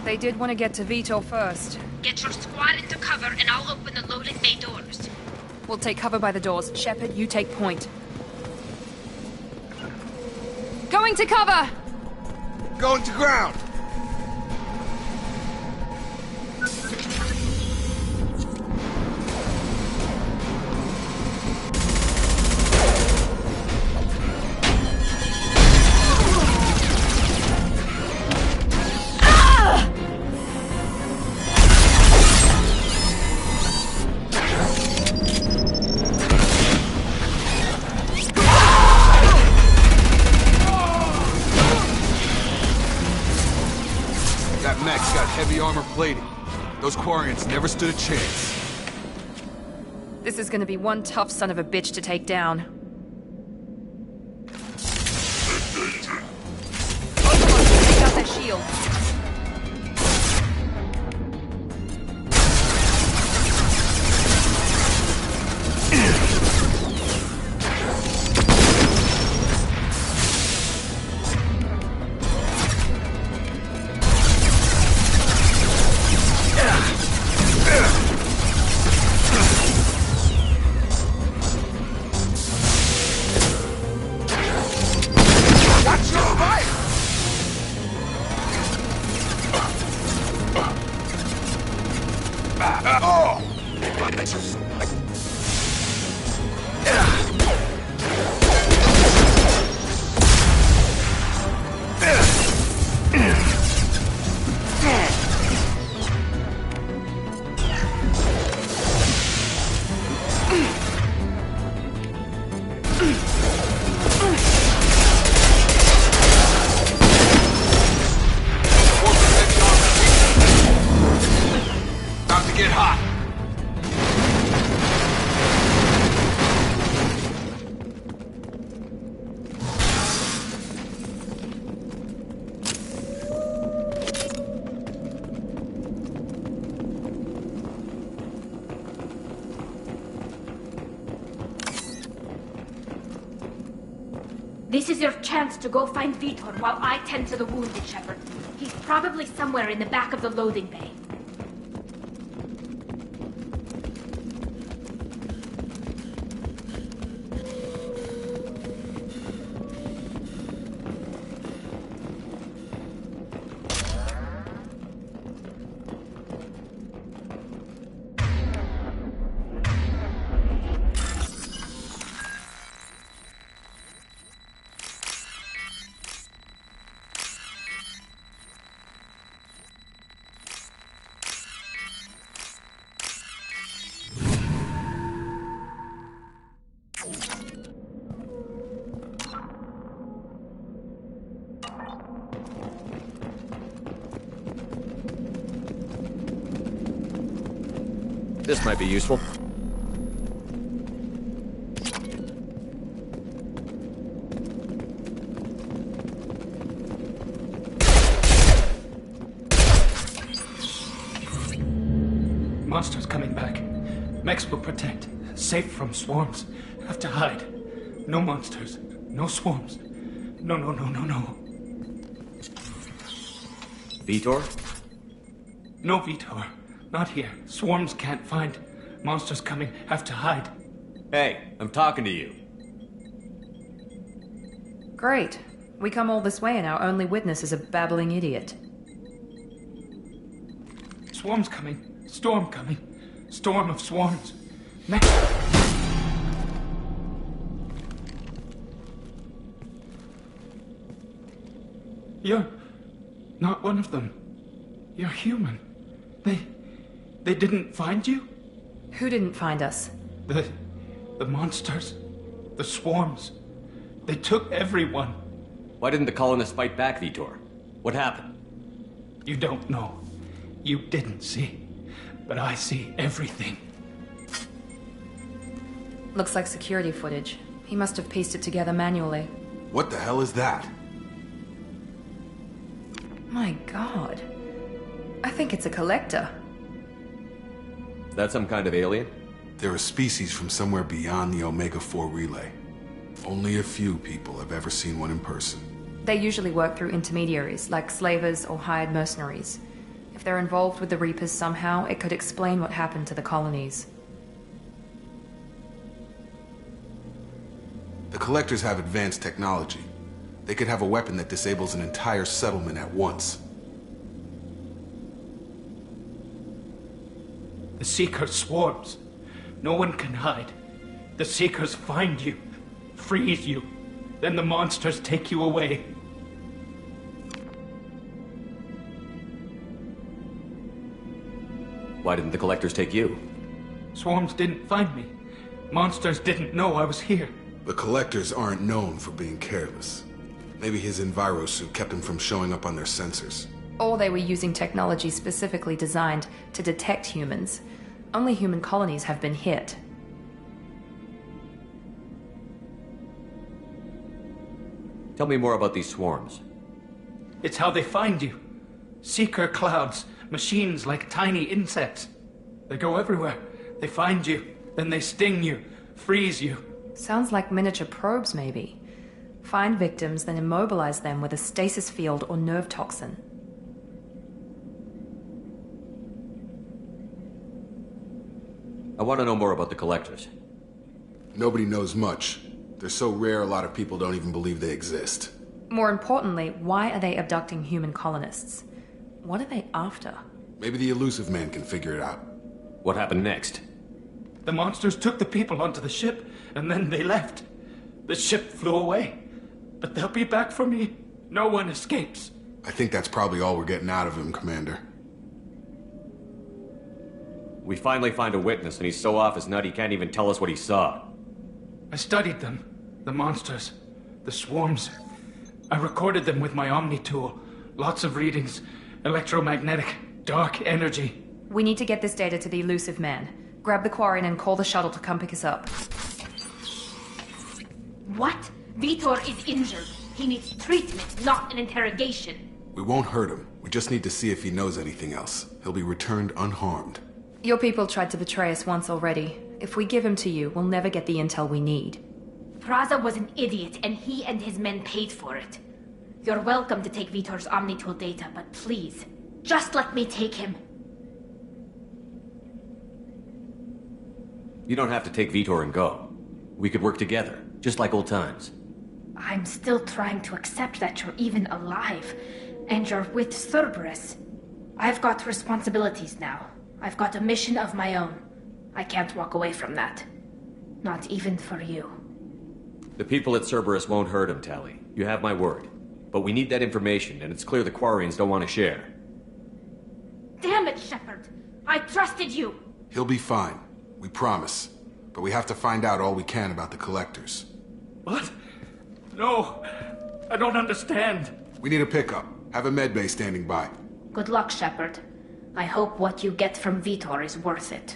They did want to get to Vitor first. Get your squad into cover and I'll open the loading bay doors. We'll take cover by the doors. Shepard, you take point. Going to cover! Going to ground! Heavy armor plating. Those Quarians never stood a chance. This is gonna be one tough son of a bitch to take down. Take out that shield. This is your chance to go find Vitor while I tend to the wounded, Shepard. He's probably somewhere in the back of the loading bay. This might be useful. Monsters coming back. Mechs will protect. Safe from swarms. Have to hide. No monsters. No swarms. No. Vitor? No Vitor. Not here. Swarms can't find. Monsters coming. Have to hide. Hey, I'm talking to you. Great. We come all this way and our only witness is a babbling idiot. Swarms coming. Storm coming. Storm of swarms. You're not one of them. You're human. They didn't find you? Who didn't find us? The monsters. The swarms. They took everyone. Why didn't the colonists fight back, Vitor? What happened? You don't know. You didn't see. But I see everything. Looks like security footage. He must have pieced it together manually. What the hell is that? My god. I think it's a collector. Is that some kind of alien? They're a species from somewhere beyond the Omega-4 relay. Only a few people have ever seen one in person. They usually work through intermediaries, like slavers or hired mercenaries. If they're involved with the Reapers somehow, it could explain what happened to the colonies. The Collectors have advanced technology. They could have a weapon that disables an entire settlement at once. The Seeker swarms. No one can hide. The Seekers find you, freeze you, then the monsters take you away. Why didn't the Collectors take you? Swarms didn't find me. Monsters didn't know I was here. The Collectors aren't known for being careless. Maybe his Enviro suit kept him from showing up on their sensors. Or they were using technology specifically designed to detect humans. Only human colonies have been hit. Tell me more about these swarms. It's how they find you. Seeker clouds, machines like tiny insects. They go everywhere. They find you, then they sting you, freeze you. Sounds like miniature probes, maybe. Find victims, then immobilize them with a stasis field or nerve toxin. I want to know more about the Collectors. Nobody knows much. They're so rare, a lot of people don't even believe they exist. More importantly, why are they abducting human colonists? What are they after? Maybe the Elusive Man can figure it out. What happened next? The monsters took the people onto the ship, and then they left. The ship flew away. But they'll be back for me. No one escapes. I think that's probably all we're getting out of him, Commander. We finally find a witness, and he's so off his nut he can't even tell us what he saw. I studied them. The monsters. The swarms. I recorded them with my Omni tool. Lots of readings. Electromagnetic. Dark energy. We need to get this data to the Elusive Man. Grab the Quarren and call the shuttle to come pick us up. What? Vitor is injured. He needs treatment, not an interrogation. We won't hurt him. We just need to see if he knows anything else. He'll be returned unharmed. Your people tried to betray us once already. If we give him to you, we'll never get the intel we need. Praza was an idiot, and he and his men paid for it. You're welcome to take Vitor's Omnitool data, but please, just let me take him. You don't have to take Vitor and go. We could work together, just like old times. I'm still trying to accept that you're even alive, and you're with Cerberus. I've got responsibilities now. I've got a mission of my own. I can't walk away from that. Not even for you. The people at Cerberus won't hurt him, Tali. You have my word. But we need that information, and it's clear the Quarians don't want to share. Damn it, Shepard! I trusted you! He'll be fine. We promise. But we have to find out all we can about the Collectors. What? No, I don't understand. We need a pickup. Have a medbay standing by. Good luck, Shepard. I hope what you get from Vitor is worth it.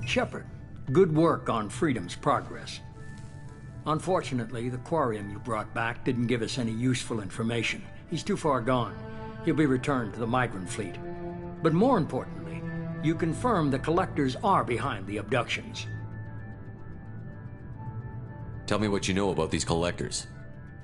Shepard, good work on Freedom's progress. Unfortunately, the Quarium you brought back didn't give us any useful information. He's too far gone. He'll be returned to the migrant fleet. But more importantly, you confirmed the Collectors are behind the abductions. Tell me what you know about these Collectors.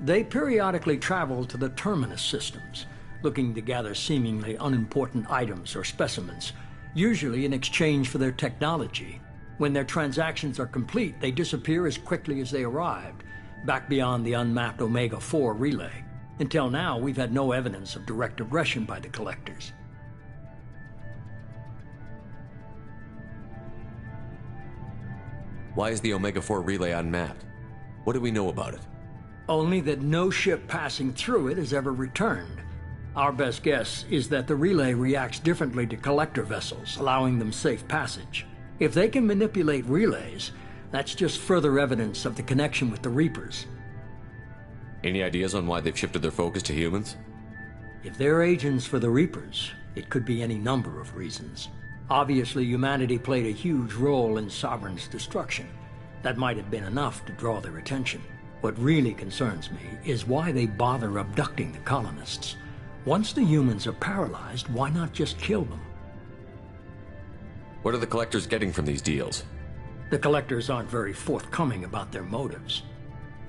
They periodically travel to the Terminus systems, looking to gather seemingly unimportant items or specimens, usually in exchange for their technology. When their transactions are complete, they disappear as quickly as they arrived, back beyond the unmapped Omega-4 relay. Until now, we've had no evidence of direct aggression by the Collectors. Why is the Omega-4 relay unmapped? What do we know about it? Only that no ship passing through it has ever returned. Our best guess is that the relay reacts differently to Collector vessels, allowing them safe passage. If they can manipulate relays, that's just further evidence of the connection with the Reapers. Any ideas on why they've shifted their focus to humans? If they're agents for the Reapers, it could be any number of reasons. Obviously, humanity played a huge role in Sovereign's destruction. That might have been enough to draw their attention. What really concerns me is why they bother abducting the colonists. Once the humans are paralyzed, why not just kill them? What are the Collectors getting from these deals? The Collectors aren't very forthcoming about their motives.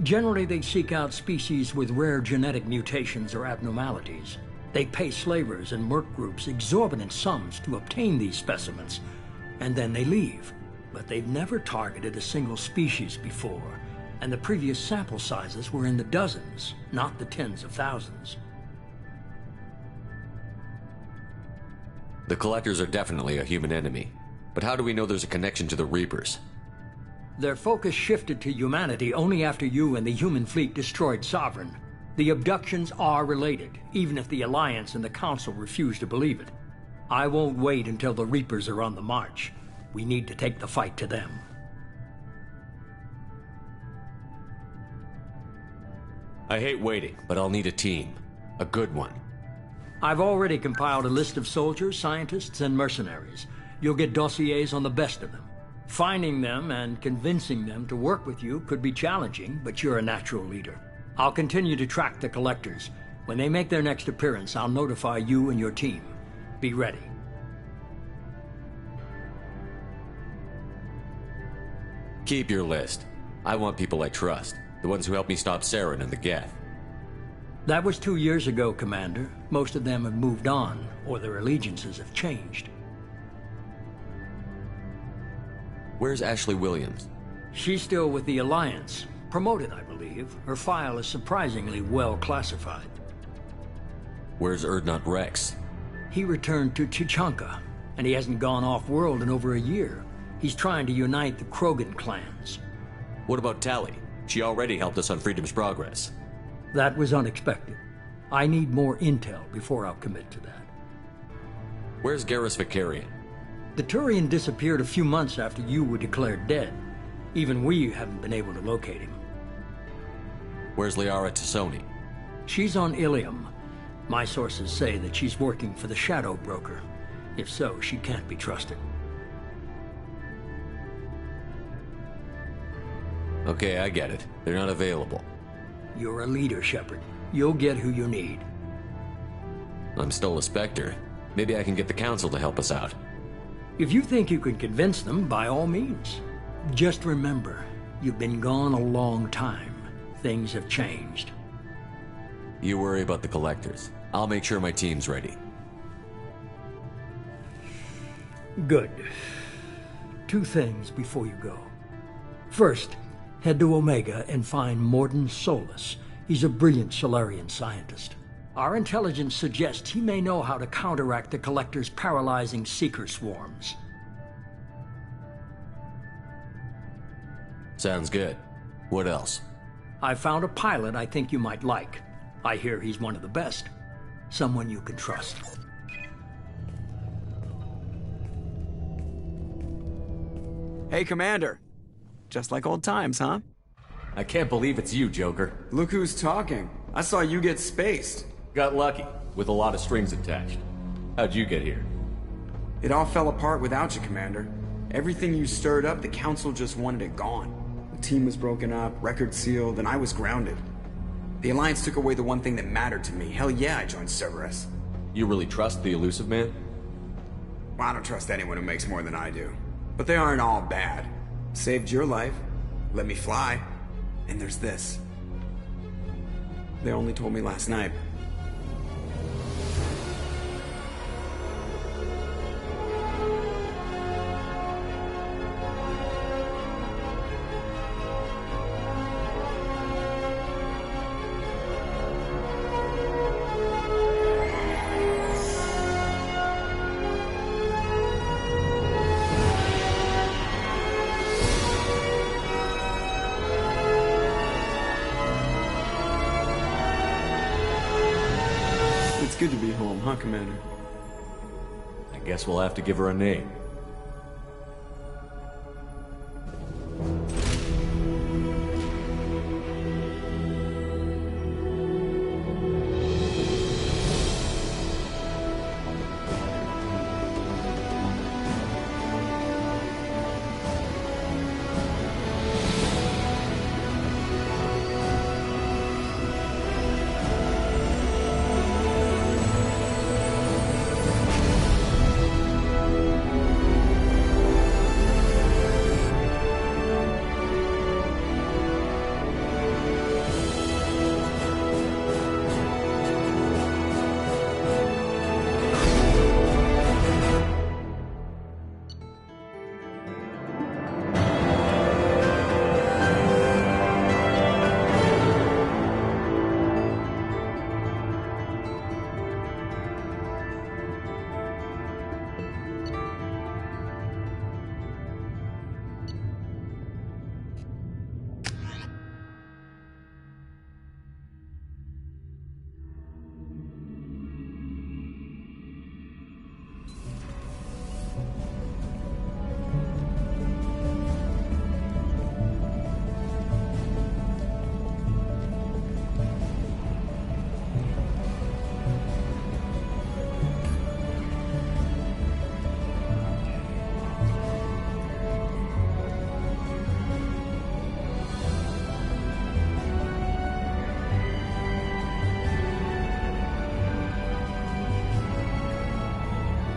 Generally, they seek out species with rare genetic mutations or abnormalities. They pay slavers and merc groups exorbitant sums to obtain these specimens, and then they leave. But they've never targeted a single species before, and the previous sample sizes were in the dozens, not the tens of thousands. The Collectors are definitely a human enemy. But how do we know there's a connection to the Reapers? Their focus shifted to humanity only after you and the human fleet destroyed Sovereign. The abductions are related, even if the Alliance and the Council refuse to believe it. I won't wait until the Reapers are on the march. We need to take the fight to them. I hate waiting, but I'll need a team. A good one. I've already compiled a list of soldiers, scientists, and mercenaries. You'll get dossiers on the best of them. Finding them and convincing them to work with you could be challenging, but you're a natural leader. I'll continue to track the Collectors. When they make their next appearance, I'll notify you and your team. Be ready. Keep your list. I want people I trust. The ones who helped me stop Saren and the Geth. That was 2 years ago, Commander. Most of them have moved on, or their allegiances have changed. Where's Ashley Williams? She's still with the Alliance. Promoted, I believe. Her file is surprisingly well classified. Where's Erdnot Rex? He returned to Chichanka, and he hasn't gone off-world in over a year. He's trying to unite the Krogan clans. What about Tali? She already helped us on Freedom's Progress. That was unexpected. I need more intel before I'll commit to that. Where's Garrus Vicarian? The Turian disappeared a few months after you were declared dead. Even we haven't been able to locate him. Where's Liara Tassoni? She's on Ilium. My sources say that she's working for the Shadow Broker. If so, she can't be trusted. Okay, I get it. They're not available. You're a leader, Shepard. You'll get who you need. I'm still a Spectre. Maybe I can get the Council to help us out. If you think you can convince them, by all means. Just remember, you've been gone a long time. Things have changed. You worry about the Collectors. I'll make sure my team's ready. Good. 2 things before you go. First, head to Omega and find Mordin Solus. He's a brilliant Solarian scientist. Our intelligence suggests he may know how to counteract the Collector's paralyzing Seeker swarms. Sounds good. What else? I found a pilot I think you might like. I hear he's one of the best. Someone you can trust. Hey, Commander. Just like old times, huh? I can't believe it's you, Joker. Look who's talking. I saw you get spaced. Got lucky, with a lot of strings attached. How'd you get here? It all fell apart without you, Commander. Everything you stirred up, the Council just wanted it gone. The team was broken up, record sealed, and I was grounded. The Alliance took away the one thing that mattered to me. Hell yeah, I joined Cerberus. You really trust the Elusive Man? Well, I don't trust anyone who makes more than I do. But they aren't all bad. Saved your life, let me fly, and there's this. They only told me last night. Good to be home, huh, Commander? I guess we'll have to give her a name.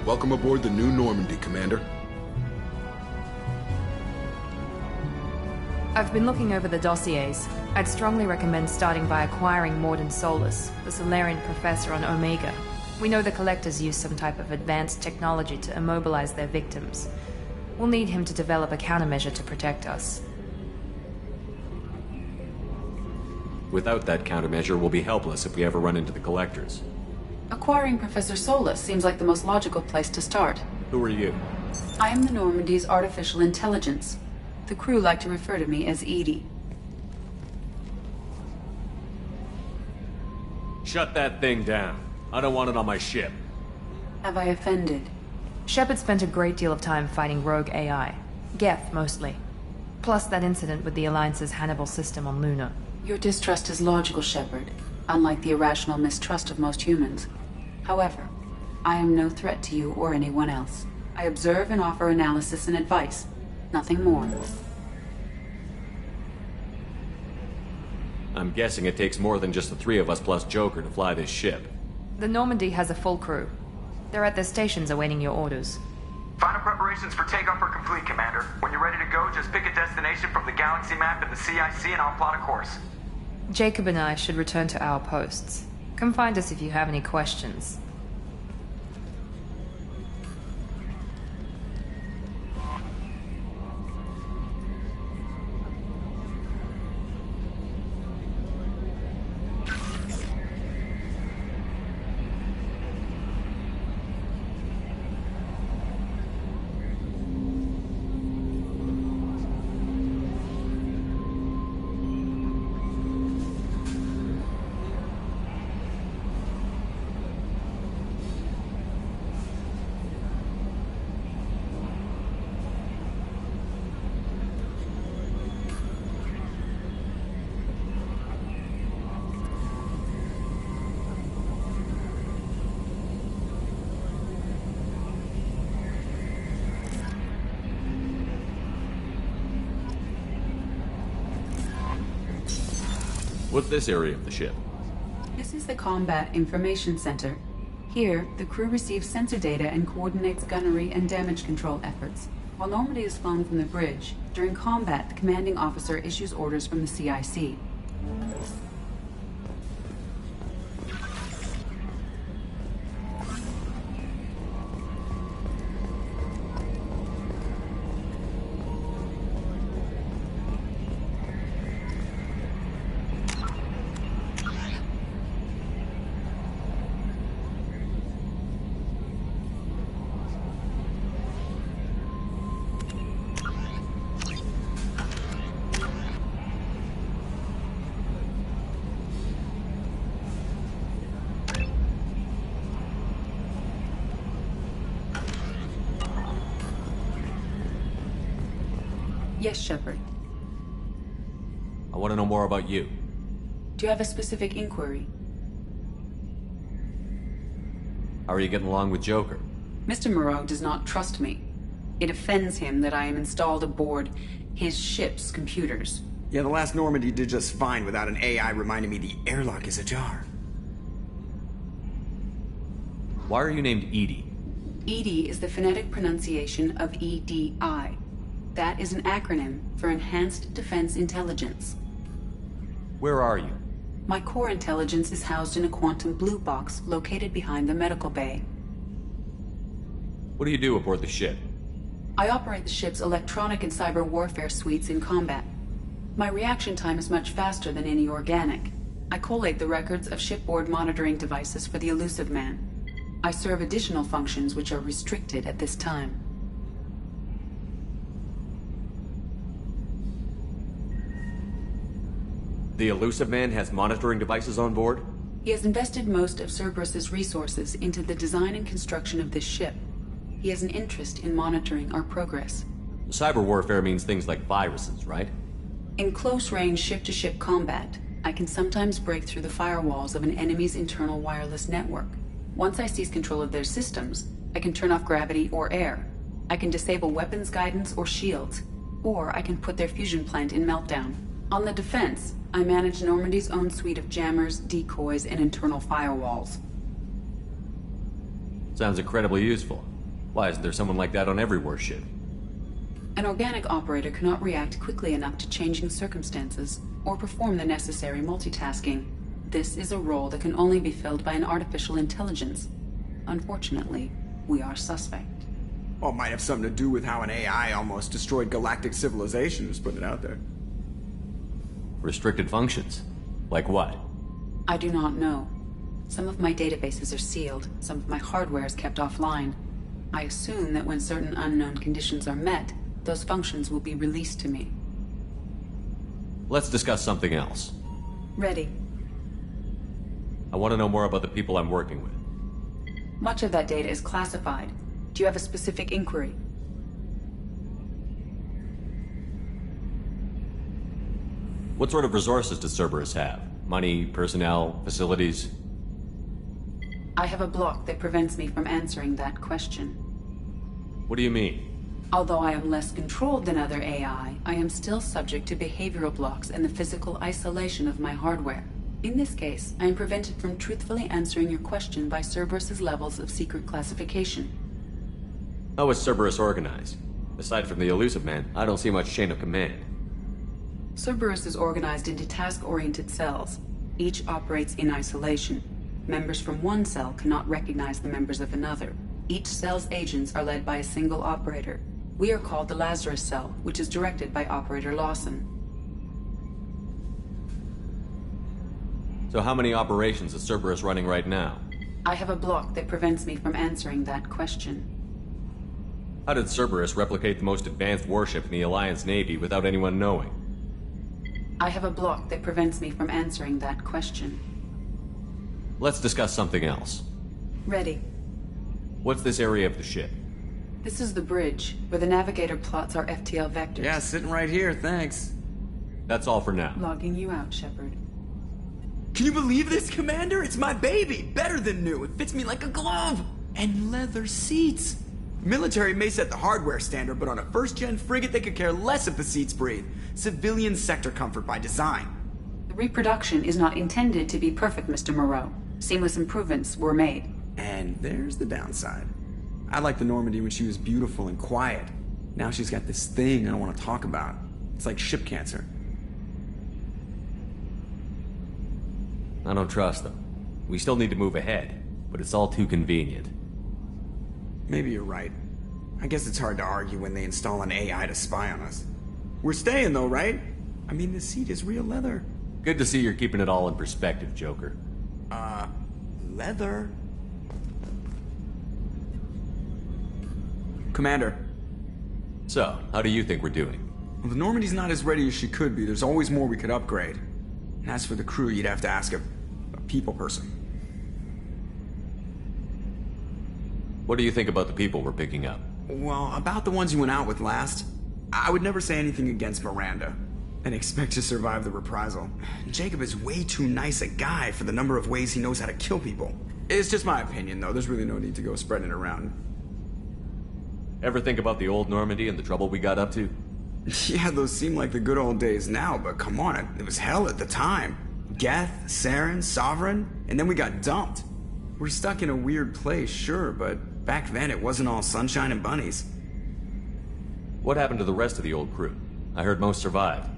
Welcome aboard the New Normandy, Commander. I've been looking over the dossiers. I'd strongly recommend starting by acquiring Mordin Solus, the Solarian professor on Omega. We know the Collectors use some type of advanced technology to immobilize their victims. We'll need him to develop a countermeasure to protect us. Without that countermeasure, we'll be helpless if we ever run into the Collectors. Acquiring Professor Solus seems like the most logical place to start. Who are you? I am the Normandy's artificial intelligence. The crew like to refer to me as Edie. Shut that thing down. I don't want it on my ship. Have I offended? Shepard spent a great deal of time fighting rogue AI. Geth, mostly. Plus that incident with the Alliance's Hannibal system on Luna. Your distrust is logical, Shepard, unlike the irrational mistrust of most humans. However, I am no threat to you or anyone else. I observe and offer analysis and advice. Nothing more. I'm guessing it takes more than just the three of us plus Joker to fly this ship. The Normandy has a full crew. They're at their stations awaiting your orders. Final preparations for takeoff are complete, Commander. When you're ready to go, just pick a destination from the galaxy map in the CIC and I'll plot a course. Jacob and I should return to our posts. Come find us if you have any questions. What's this area of the ship? This is the Combat Information Center. Here, the crew receives sensor data and coordinates gunnery and damage control efforts. While Normandy is flown from the bridge, during combat, the commanding officer issues orders from the CIC. Yes, Shepard. I want to know more about you. Do you have a specific inquiry? How are you getting along with Joker? Mr. Moreau does not trust me. It offends him that I am installed aboard his ship's computers. Yeah, the last Normandy did just fine without an AI reminding me the airlock is ajar. Why are you named EDI? EDI is the phonetic pronunciation of EDI. That is an acronym for Enhanced Defense Intelligence. Where are you? My core intelligence is housed in a quantum blue box located behind the medical bay. What do you do aboard the ship? I operate the ship's electronic and cyber warfare suites in combat. My reaction time is much faster than any organic. I collate the records of shipboard monitoring devices for the Elusive Man. I serve additional functions which are restricted at this time. The Elusive Man has monitoring devices on board? He has invested most of Cerberus's resources into the design and construction of this ship. He has an interest in monitoring our progress. Cyber warfare means things like viruses, right? In close-range ship-to-ship combat, I can sometimes break through the firewalls of an enemy's internal wireless network. Once I seize control of their systems, I can turn off gravity or air. I can disable weapons guidance or shields, or I can put their fusion plant in meltdown. On the defense, I manage Normandy's own suite of jammers, decoys, and internal firewalls. Sounds incredibly useful. Why isn't there someone like that on every warship? An organic operator cannot react quickly enough to changing circumstances, or perform the necessary multitasking. This is a role that can only be filled by an artificial intelligence. Unfortunately, we are suspect. Well, it might have something to do with how an AI almost destroyed galactic civilization, just putting it out there. Restricted functions? Like what? I do not know. Some of my databases are sealed, some of my hardware is kept offline. I assume that when certain unknown conditions are met, those functions will be released to me. Let's discuss something else. Ready. I want to know more about the people I'm working with. Much of that data is classified. Do you have a specific inquiry? What sort of resources does Cerberus have? Money, personnel, facilities? I have a block that prevents me from answering that question. What do you mean? Although I am less controlled than other AI, I am still subject to behavioral blocks and the physical isolation of my hardware. In this case, I am prevented from truthfully answering your question by Cerberus's levels of secret classification. How is Cerberus organized? Aside from the elusive man, I don't see much chain of command. Cerberus is organized into task-oriented cells. Each operates in isolation. Members from one cell cannot recognize the members of another. Each cell's agents are led by a single operator. We are called the Lazarus Cell, which is directed by Operator Lawson. So how many operations is Cerberus running right now? I have a block that prevents me from answering that question. How did Cerberus replicate the most advanced warship in the Alliance Navy without anyone knowing? I have a block that prevents me from answering that question. Let's discuss something else. Ready. What's this area of the ship? This is the bridge, where the navigator plots our FTL vectors. Yeah, sitting right here, thanks. That's all for now. Logging you out, Shepard. Can you believe this, Commander? It's my baby! Better than new. It fits me like a glove! And leather seats! Military may set the hardware standard, but on a first-gen frigate they could care less if the seats breathe. Civilian sector comfort by design. The reproduction is not intended to be perfect, Mr. Moreau. Seamless improvements were made. And there's the downside. I liked the Normandy when she was beautiful and quiet. Now she's got this thing I don't want to talk about. It's like ship cancer. I don't trust them. We still need to move ahead, but it's all too convenient. Maybe you're right. I guess it's hard to argue when they install an AI to spy on us. We're staying though, right? I mean, the seat is real leather. Good to see you're keeping it all in perspective, Joker. Leather? Commander. So, how do you think we're doing? Well, the Normandy's not as ready as she could be. There's always more we could upgrade. And as for the crew, you'd have to ask a people person. What do you think about the people we're picking up? Well, about the ones you went out with last, I would never say anything against Miranda and expect to survive the reprisal. Jacob is way too nice a guy for the number of ways he knows how to kill people. It's just my opinion, though. There's really no need to go spreading it around. Ever think about the old Normandy and the trouble we got up to? Yeah, those seem like the good old days now, but come on, it was hell at the time. Geth, Saren, Sovereign, and then we got dumped. We're stuck in a weird place, sure, but back then it wasn't all sunshine and bunnies. What happened to the rest of the old crew? I heard most survived.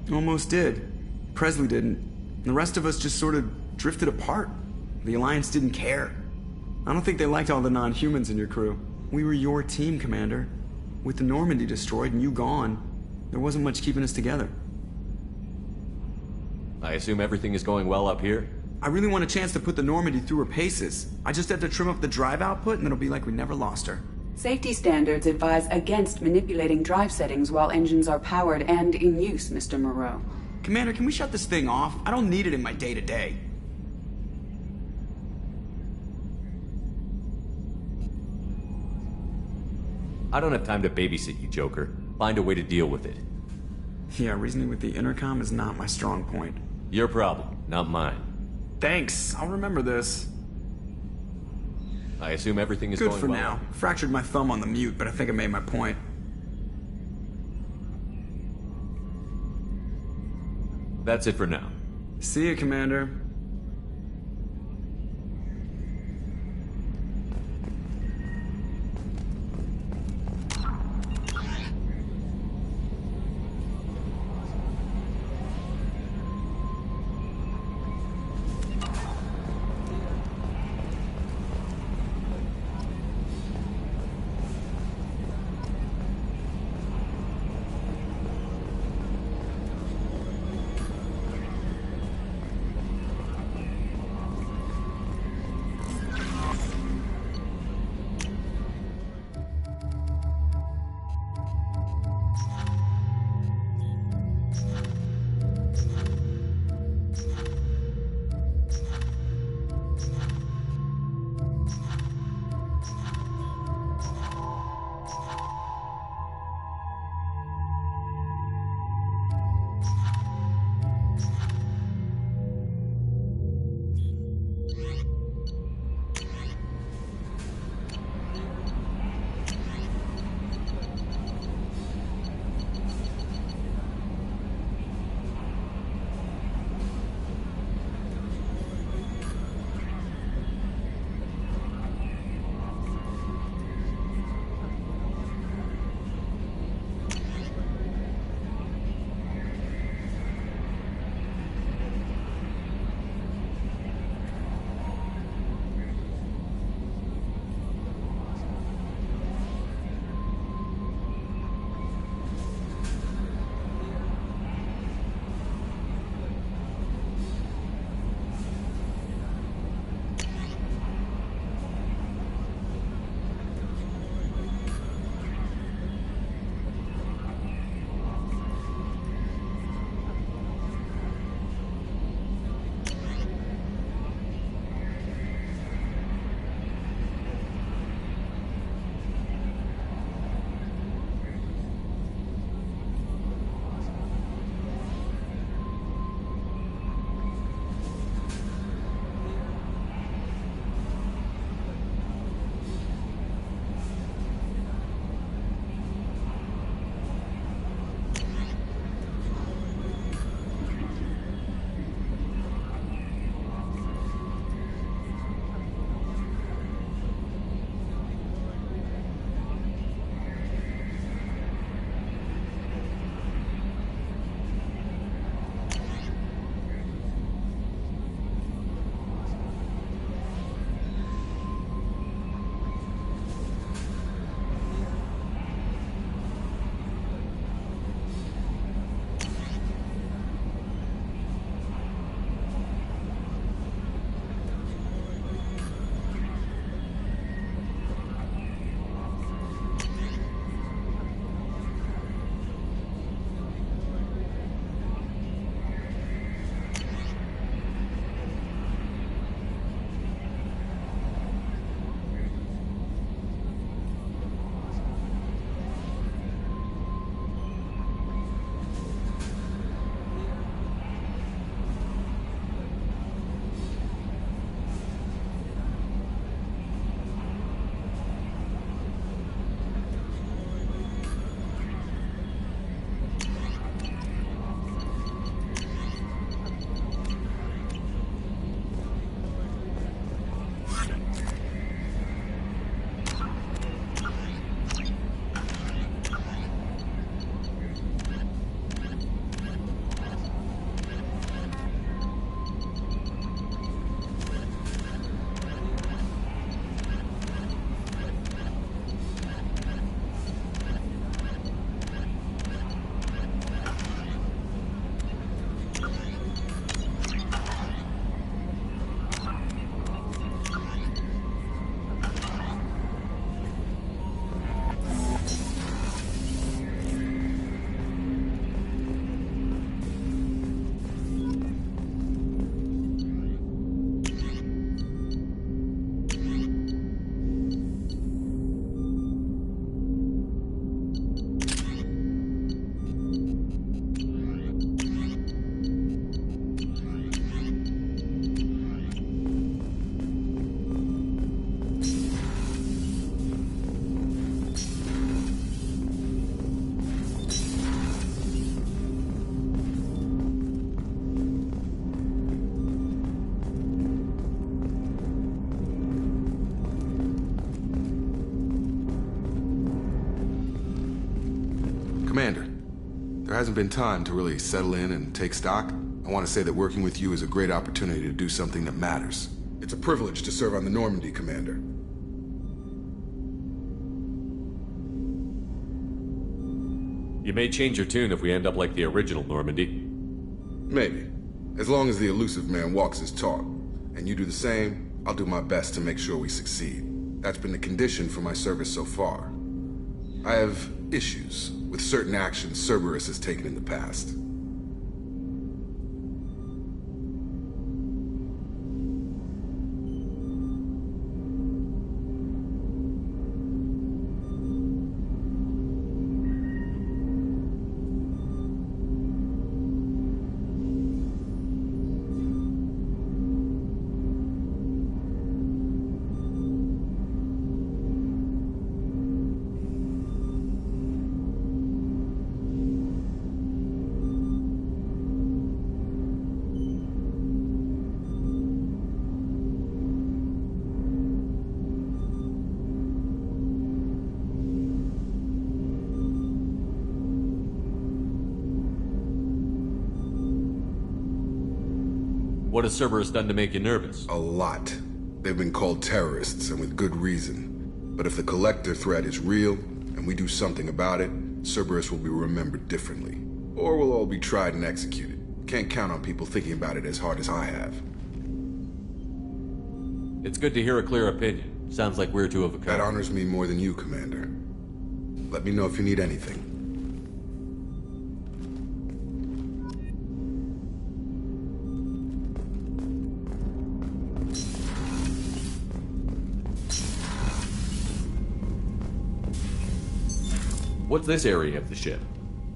Almost did. Presley didn't. The rest of us just sort of drifted apart. The Alliance didn't care. I don't think they liked all the non-humans in your crew. We were your team, Commander. With the Normandy destroyed and you gone, there wasn't much keeping us together. I assume everything is going well up here? I really want a chance to put the Normandy through her paces. I just have to trim up the drive output and it'll be like we never lost her. Safety standards advise against manipulating drive settings while engines are powered and in use, Mr. Moreau. Commander, can we shut this thing off? I don't need it in my day-to-day. I don't have time to babysit you, Joker. Find a way to deal with it. Yeah, reasoning with the intercom is not my strong point. Your problem, not mine. Thanks, I'll remember this. I assume everything is good going for well. now. Fractured my thumb on the mute, but I think I made my point. That's it for now. See you, Commander. hasn't been time to really settle in and take stock. I want to say that working with you is a great opportunity to do something that matters. It's a privilege to serve on the Normandy, Commander. You may change your tune if we end up like the original Normandy. Maybe. As long as the elusive man walks his talk, and you do the same, I'll do my best to make sure we succeed. That's been the condition for my service so far. I have issues with certain actions Cerberus has taken in the past. What has Cerberus done to make you nervous? A lot. They've been called terrorists, and with good reason. But if the Collector threat is real, and we do something about it, Cerberus will be remembered differently. Or we'll all be tried and executed. Can't count on people thinking about it as hard as I have. It's good to hear a clear opinion. Sounds like we're two of a kind. That honors me more than you, Commander. Let me know if you need anything. What's this area of the ship?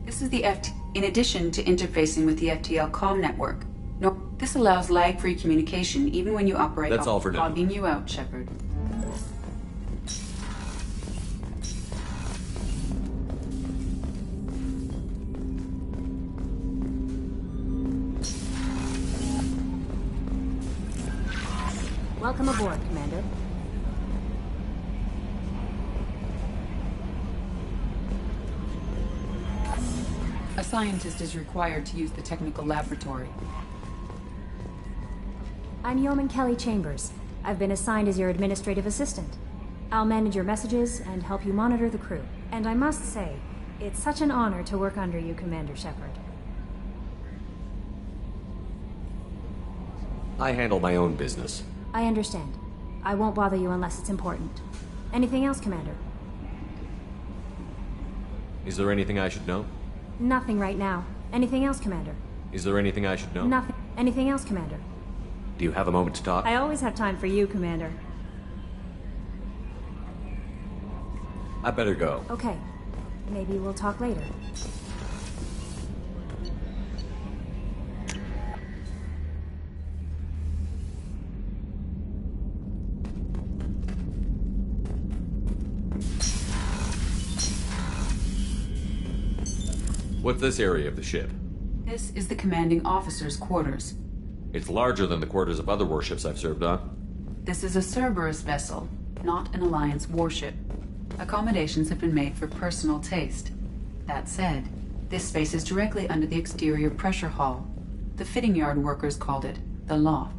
This is the in addition to interfacing with the FTL comm network. No, this allows lag-free communication even when you operate. That's all for now. I'll beam you out, Shepard. Welcome aboard, Commander. A scientist is required to use the technical laboratory. I'm Yeoman Kelly Chambers. I've been assigned as your administrative assistant. I'll manage your messages and help you monitor the crew. And I must say, it's such an honor to work under you, Commander Shepard. I handle my own business. I understand. I won't bother you unless it's important. Anything else, Commander? Is there anything I should know? Nothing right now. Anything else, Commander? Is there anything I should know? Nothing. Anything else, Commander? Do you have a moment to talk? I always have time for you, Commander. I better go. Okay. Maybe we'll talk later. What's this area of the ship? This is the commanding officer's quarters. It's larger than the quarters of other warships I've served on. This is a Cerberus vessel, not an Alliance warship. Accommodations have been made for personal taste. That said, this space is directly under the exterior pressure hull. The fitting yard workers called it the loft.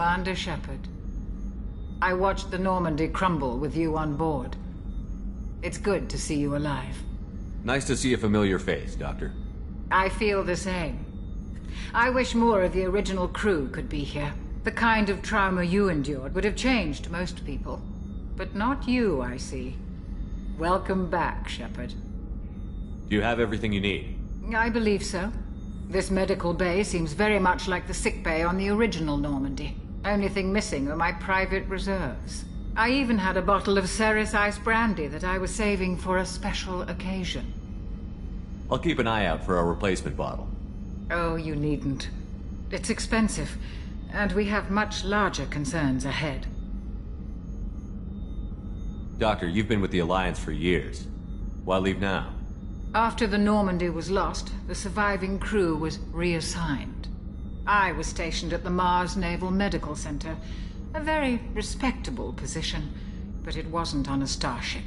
Commander Shepard. I watched the Normandy crumble with you on board. It's good to see you alive. Nice to see a familiar face, Doctor. I feel the same. I wish more of the original crew could be here. The kind of trauma you endured would have changed most people. But not you, I see. Welcome back, Shepard. Do you have everything you need? I believe so. This medical bay seems very much like the sick bay on the original Normandy. Only thing missing are my private reserves. I even had a bottle of Ceres Ice Brandy that I was saving for a special occasion. I'll keep an eye out for a replacement bottle. Oh, you needn't. It's expensive, and we have much larger concerns ahead. Doctor, you've been with the Alliance for years. Why leave now? After the Normandy was lost, the surviving crew was reassigned. I was stationed at the Mars Naval Medical Center, a very respectable position, but it wasn't on a starship.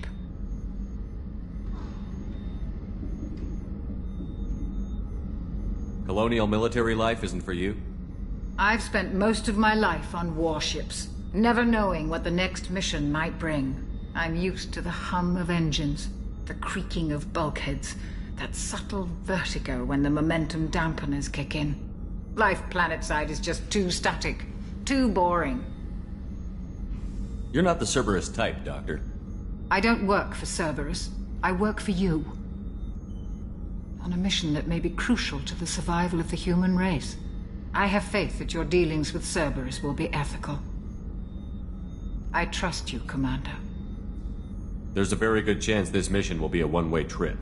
Colonial military life isn't for you? I've spent most of my life on warships, never knowing what the next mission might bring. I'm used to the hum of engines, the creaking of bulkheads, that subtle vertigo when the momentum dampeners kick in. Life planetside is just too static, too boring. You're not the Cerberus type, Doctor. I don't work for Cerberus. I work for you. On a mission that may be crucial to the survival of the human race. I have faith that your dealings with Cerberus will be ethical. I trust you, Commander. There's a very good chance this mission will be a one-way trip.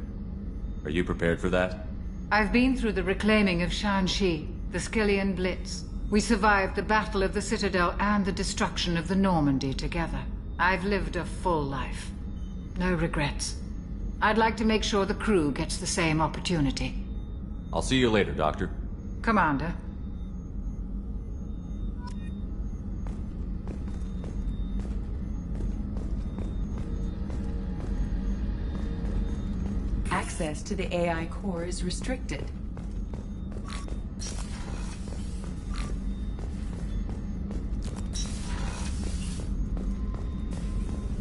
Are you prepared for that? I've been through the reclaiming of Shanxi, the Skillian Blitz. We survived the Battle of the Citadel and the destruction of the Normandy together. I've lived a full life. No regrets. I'd like to make sure the crew gets the same opportunity. I'll see you later, Doctor. Commander. Access to the AI core is restricted.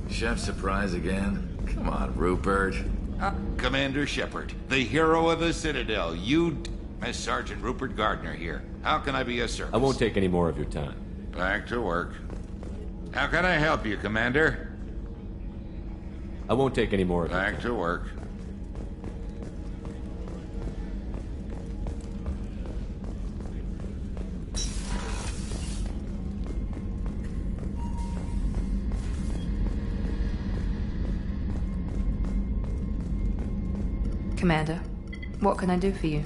Chef surprise again? Come on, Rupert. Commander Shepard, the hero of the Citadel. Miss Sergeant Rupert Gardner here. How can I be of service? I won't take any more of your time. Back to work. How can I help you, Commander? I won't take any more of your time. Back to work. Commander, what can I do for you?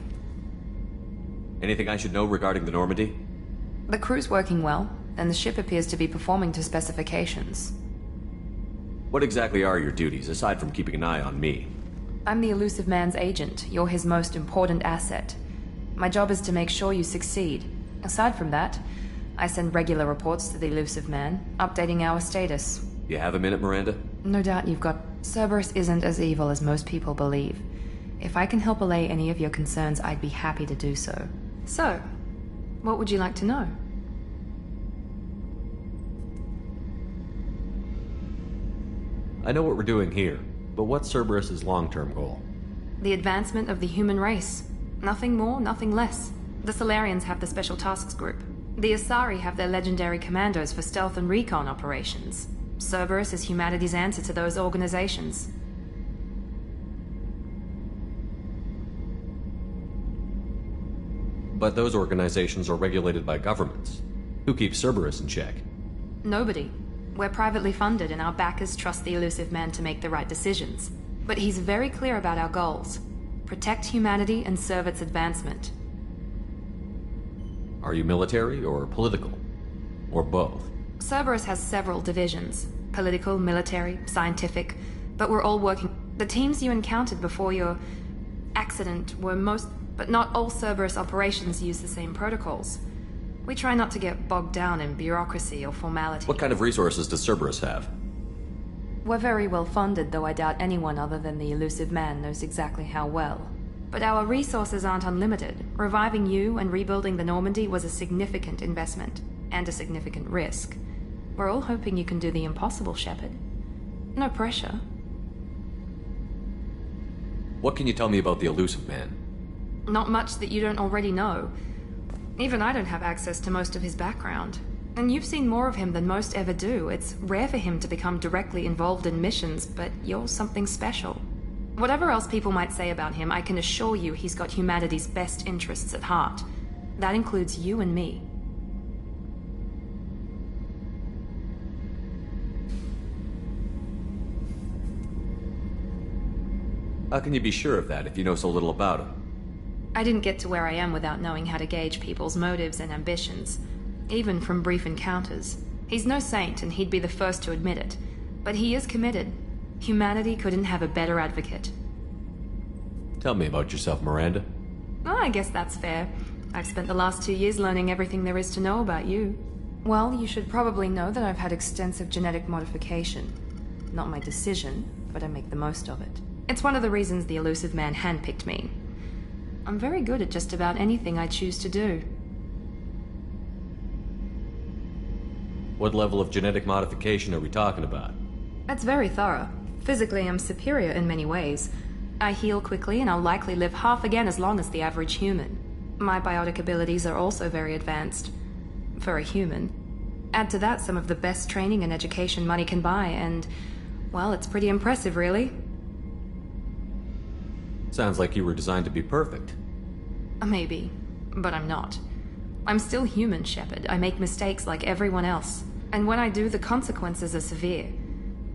Anything I should know regarding the Normandy? The crew's working well, and the ship appears to be performing to specifications. What exactly are your duties, aside from keeping an eye on me? I'm the Elusive Man's agent. You're his most important asset. My job is to make sure you succeed. Aside from that, I send regular reports to the Elusive Man, updating our status. You have a minute, Miranda? No doubt you've got... Cerberus isn't as evil as most people believe. If I can help allay any of your concerns, I'd be happy to do so. So, what would you like to know? I know what we're doing here, but what's Cerberus's long-term goal? The advancement of the human race. Nothing more, nothing less. The Solarians have the Special Tasks Group. The Asari have their legendary commandos for stealth and recon operations. Cerberus is humanity's answer to those organizations. But those organizations are regulated by governments. Who keeps Cerberus in check? Nobody. We're privately funded and our backers trust the Elusive Man to make the right decisions. But he's very clear about our goals. Protect humanity and serve its advancement. Are you military or political? Or both? Cerberus has several divisions. Political, military, scientific. But we're all working... The teams you encountered before your accident were most... But not all Cerberus operations use the same protocols. We try not to get bogged down in bureaucracy or formality. What kind of resources does Cerberus have? We're very well funded, though I doubt anyone other than the Elusive Man knows exactly how well. But our resources aren't unlimited. Reviving you and rebuilding the Normandy was a significant investment. and a significant risk. We're all hoping you can do the impossible, Shepard. No pressure. What can you tell me about the elusive man? Not much that you don't already know. Even I don't have access to most of his background. And you've seen more of him than most ever do. It's rare for him to become directly involved in missions, but you're something special. Whatever else people might say about him, I can assure you he's got humanity's best interests at heart. That includes you and me. How can you be sure of that if you know so little about him? I didn't get to where I am without knowing how to gauge people's motives and ambitions, even from brief encounters. He's no saint, and he'd be the first to admit it. But he is committed. Humanity couldn't have a better advocate. Tell me about yourself, Miranda. Oh, I guess that's fair. I've spent the last 2 years learning everything there is to know about you. Well, you should probably know that I've had extensive genetic modification. Not my decision, but I make the most of it. It's one of the reasons the elusive man handpicked me. I'm very good at just about anything I choose to do. What level of genetic modification are we talking about? That's very thorough. Physically, I'm superior in many ways. I heal quickly, and I'll likely live half again as long as the average human. My biotic abilities are also very advanced. For a human. Add to that some of the best training and education money can buy, and, well, it's pretty impressive, really. Sounds like you were designed to be perfect. Maybe, but I'm not. I'm still human, Shepard. I make mistakes like everyone else. And when I do, the consequences are severe.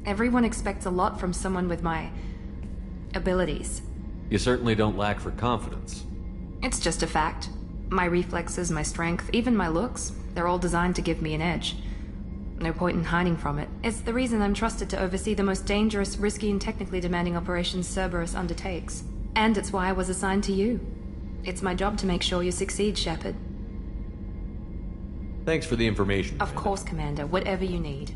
Everyone expects a lot from someone with my abilities. You certainly don't lack for confidence. It's just a fact. My reflexes, my strength, even my looks, they're all designed to give me an edge. No point in hiding from it. It's the reason I'm trusted to oversee the most dangerous, risky, and technically demanding operations Cerberus undertakes. And it's why I was assigned to you. It's my job to make sure you succeed, Shepard. Thanks for the information. Of course, Commander. Whatever you need.